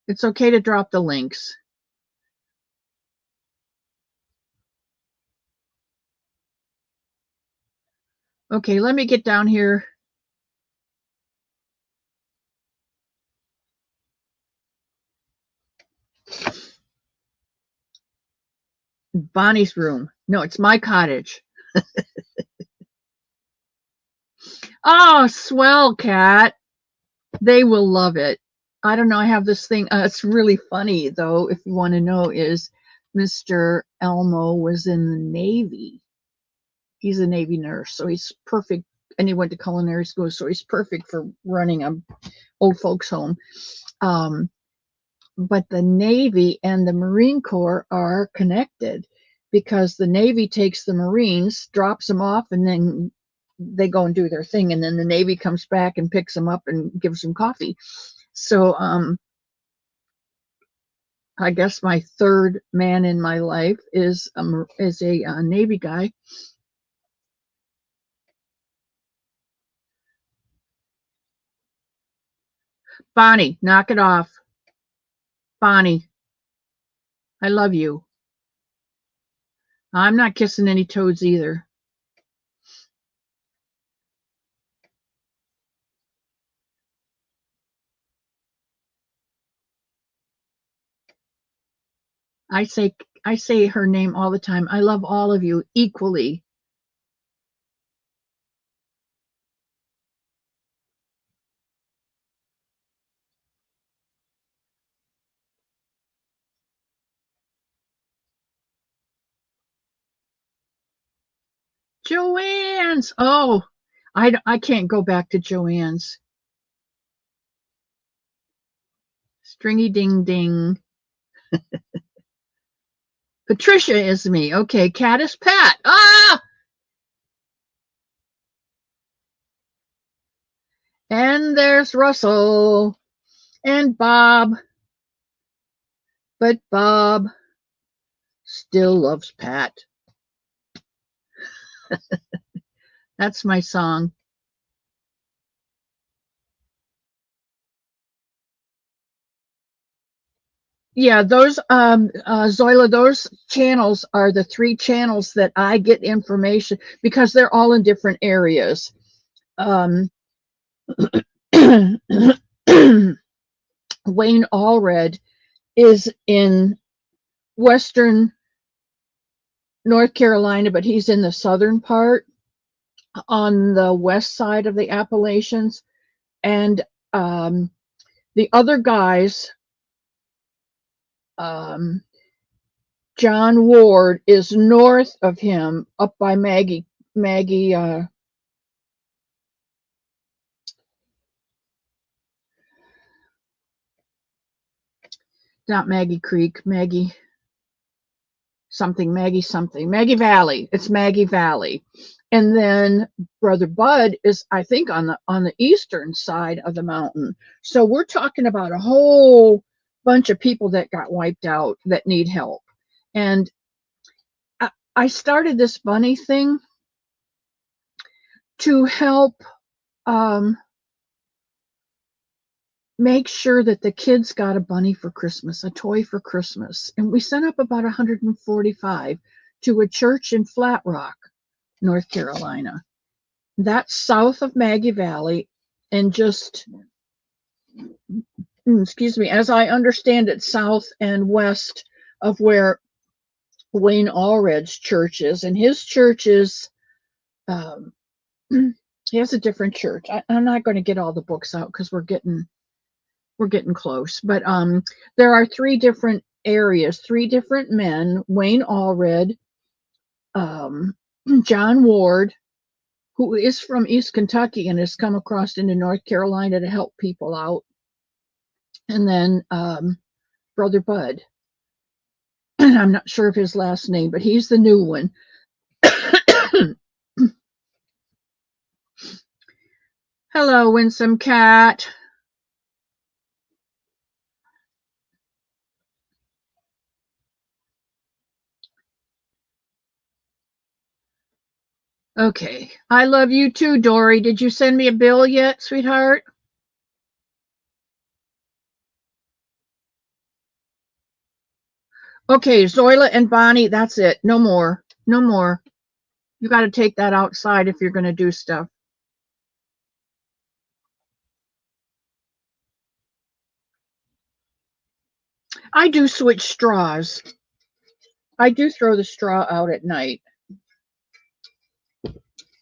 It's okay to drop the links. Okay, let me get down here. Bonnie's room. No, it's my cottage. Oh, swell, Cat. They will love it. I don't know. I have this thing. It's really funny, though, if you want to know, is Mr. Elmo was in the Navy. He's a Navy nurse, so he's perfect. And he went to culinary school, so he's perfect for running a old folks home. But the Navy and the Marine Corps are connected because the Navy takes the Marines, drops them off, and then they go and do their thing, and then the Navy comes back and picks them up and gives them coffee. So I guess my third man in my life is a Navy guy. Bonnie, knock it off. Bonnie, I love you. I'm not kissing any toads either. I say her name all the time. I love all of you equally. Joanne's. Oh, I can't go back to Joanne's. Stringy ding ding. Patricia is me. Okay, Cat is Pat. Ah! And there's Russell and Bob. But Bob still loves Pat. That's my song. Yeah, those Zoila, those channels are the 3 channels that I get information because they're all in different areas. Um, Wayne Allred is in western North Carolina, but he's in the southern part on the west side of the Appalachians. And the other guys, John Ward is north of him, up by Maggie, not Maggie Creek, Maggie something, Maggie Valley. It's Maggie Valley. And then Brother Bud is, I think, on the eastern side of the mountain. So we're talking about a whole bunch of people that got wiped out that need help. And I started this bunny thing to help make sure that the kids got a bunny for Christmas, a toy for Christmas. And we sent up about 145 to a church in Flat Rock, North Carolina. That's south of Maggie Valley, and just, excuse me, as I understand it, south and west of where Wayne Allred's church is. And his church is, he has a different church. I'm not going to get all the books out because we're getting close. But there are 3 different areas, 3 different men: Wayne Allred, John Ward, who is from East Kentucky and has come across into North Carolina to help people out, and then Brother Bud. I'm not sure of his last name, but he's the new one. Hello, Winsome Cat. Okay. I love you too, Dory. Did you send me a bill yet, sweetheart? Okay, Zoila and Bonnie, that's it. No more. No more. You got to take that outside if you're going to do stuff. I do switch straws. I do throw the straw out at night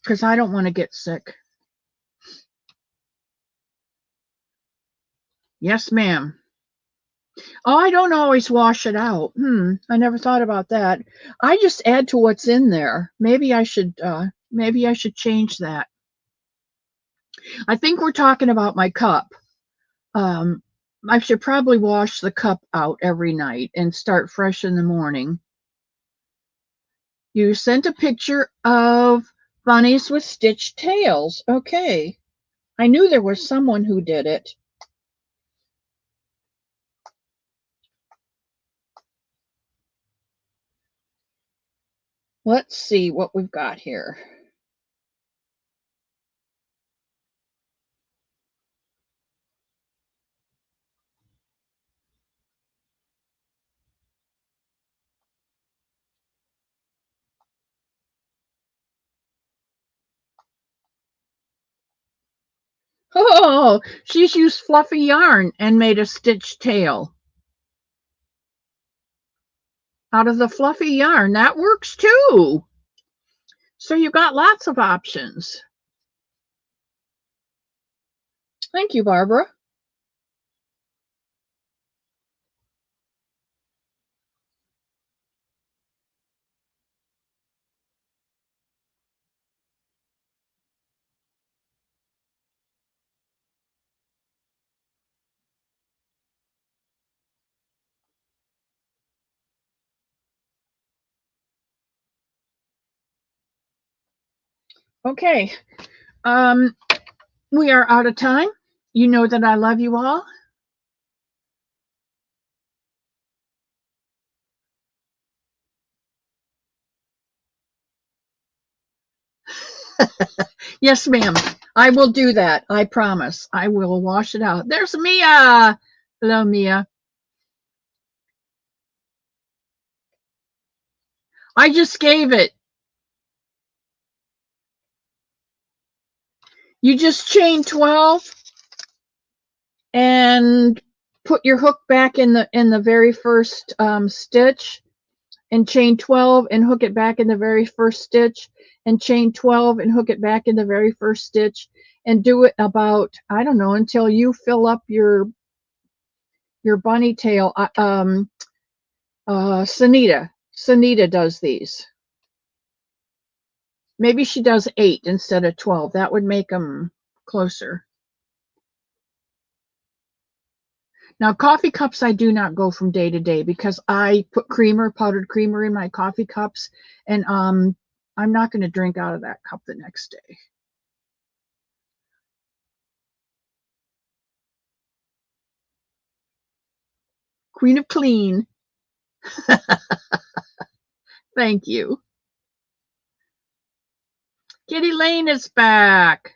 because I don't want to get sick. Yes, ma'am. Oh, I don't always wash it out. I never thought about that. I just add to what's in there. Maybe I should change that. I think we're talking about my cup. I should probably wash the cup out every night and start fresh in the morning. You sent a picture of Bunnies with stitched tails. Okay. I knew there was someone who did it. Let's see what we've got here. Oh, she's used fluffy yarn and made a stitched tail out of the fluffy yarn. That works too. So you got lots of options. Thank you, Barbara. Okay. Um, we are out of time. You know that I love you all. Yes, ma'am. I will do that. I promise. I will wash it out. There's Mia. Hello, Mia. I just gave it. You just chain 12 and put your hook back in the very first stitch, and chain 12 and hook it back in the very first stitch, and chain 12 and hook it back in the very first stitch, and do it about, I don't know, until you fill up your bunny tail. Sanita does these. Maybe she does 8 instead of 12. That would make them closer. Now, coffee cups, I do not go from day to day because I put powdered creamer in my coffee cups, and I'm not going to drink out of that cup the next day. Queen of clean. Thank you. Kitty Lane is back.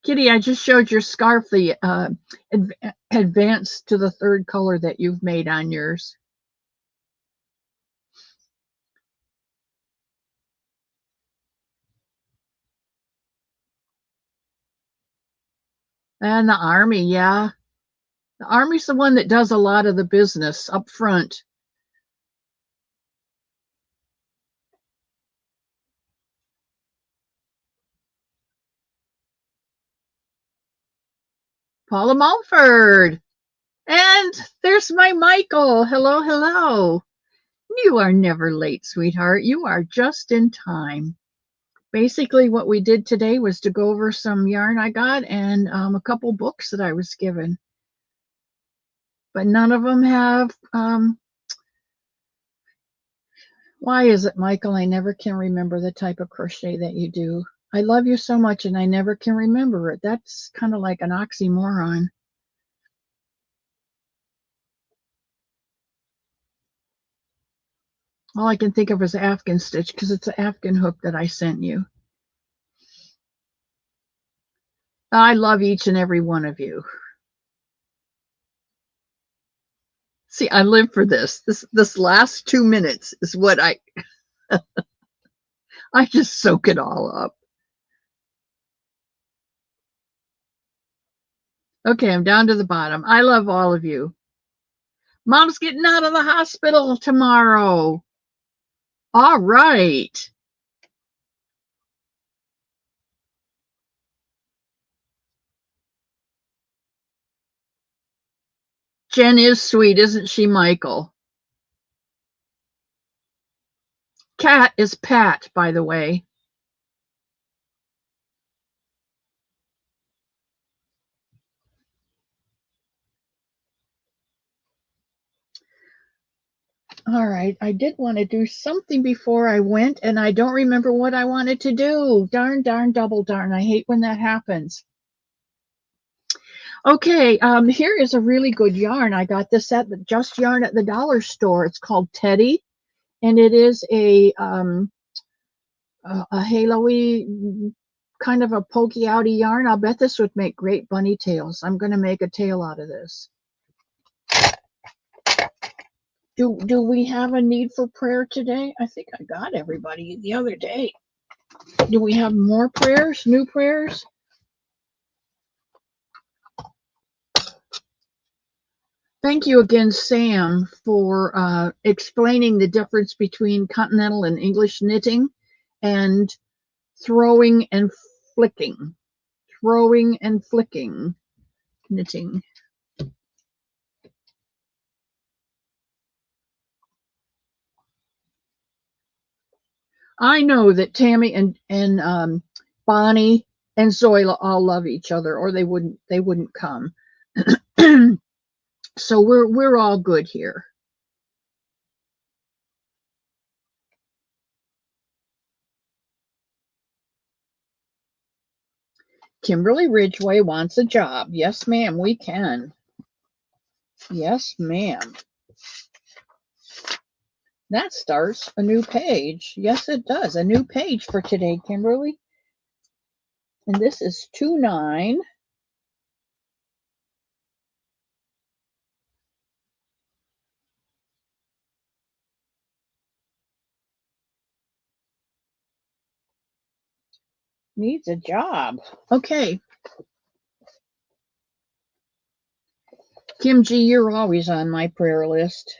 Kitty, I just showed your scarf the advance to the third color that you've made on yours. And the army, yeah. The army's the one that does a lot of the business up front. Paula Mulford. And there's my Michael. Hello, hello. You are never late, sweetheart. You are just in time. Basically, what we did today was to go over some yarn I got and a couple books that I was given. But none of them have. Why is it, Michael? I never can remember the type of crochet that you do. I love you so much and I never can remember it. That's kind of like an oxymoron. All I can think of is Afghan stitch because it's an Afghan hook that I sent you. I love each and every one of you. See, I live for this. This last 2 minutes is what I just soak it all up. Okay, I'm down to the bottom. I love all of you. Mom's getting out of the hospital tomorrow. All right. Jen is sweet, isn't she, Michael? Cat is Pat, by the way. All right, I did want to do something before I went, and I don't remember what I wanted to do. Darn, darn, double darn. I hate when that happens. Okay, here is a really good yarn. I got this at the Just Yarn at the dollar store. It's called Teddy, and it is a halo-y, kind of a pokey outy yarn. I'll bet this would make great bunny tails. I'm going to make a tail out of this. Do we have a need for prayer today? I think I got everybody the other day. Do we have more prayers, new prayers? Thank you again, Sam, for explaining the difference between continental and English knitting and throwing and flicking. Throwing and flicking knitting. I know that Tammy and Bonnie and Zoila all love each other, or they wouldn't come. So we're all good here. Kimberly Ridgway wants a job. Yes, ma'am, we can. Yes, ma'am. That starts a new page. Yes, it does. A new page for today, Kimberly. And this is 2-9. Needs a job. Okay. Kim G, you're always on my prayer list.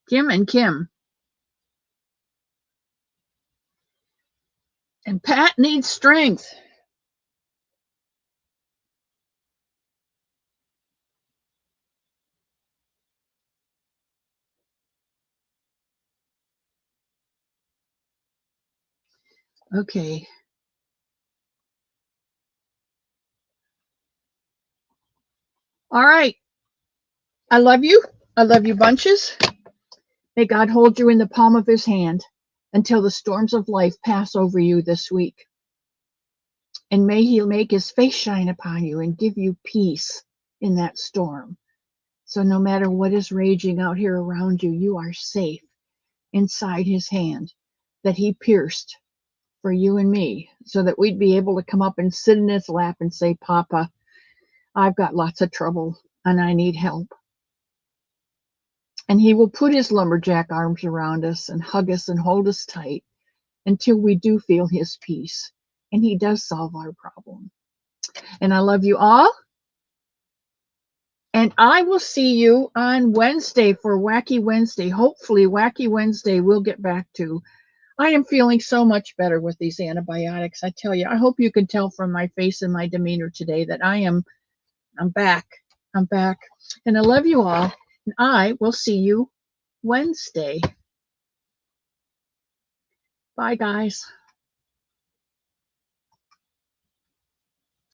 Kim and Kim. And Pat needs strength. Okay. All right. I love you. I love you bunches. May God hold you in the palm of his hand until the storms of life pass over you this week. And may he make his face shine upon you and give you peace in that storm. So no matter what is raging out here around you, you are safe inside his hand that he pierced for you and me, so that we'd be able to come up and sit in his lap and say, Papa, I've got lots of trouble and I need help. And he will put his lumberjack arms around us and hug us and hold us tight until we do feel his peace. And he does solve our problem. And I love you all. And I will see you on Wednesday for Wacky Wednesday. Hopefully, Wacky Wednesday we'll get back to. I am feeling so much better with these antibiotics. I tell you, I hope you can tell from my face and my demeanor today that I'm back. I'm back. And I love you all. And I will see you Wednesday. Bye, guys.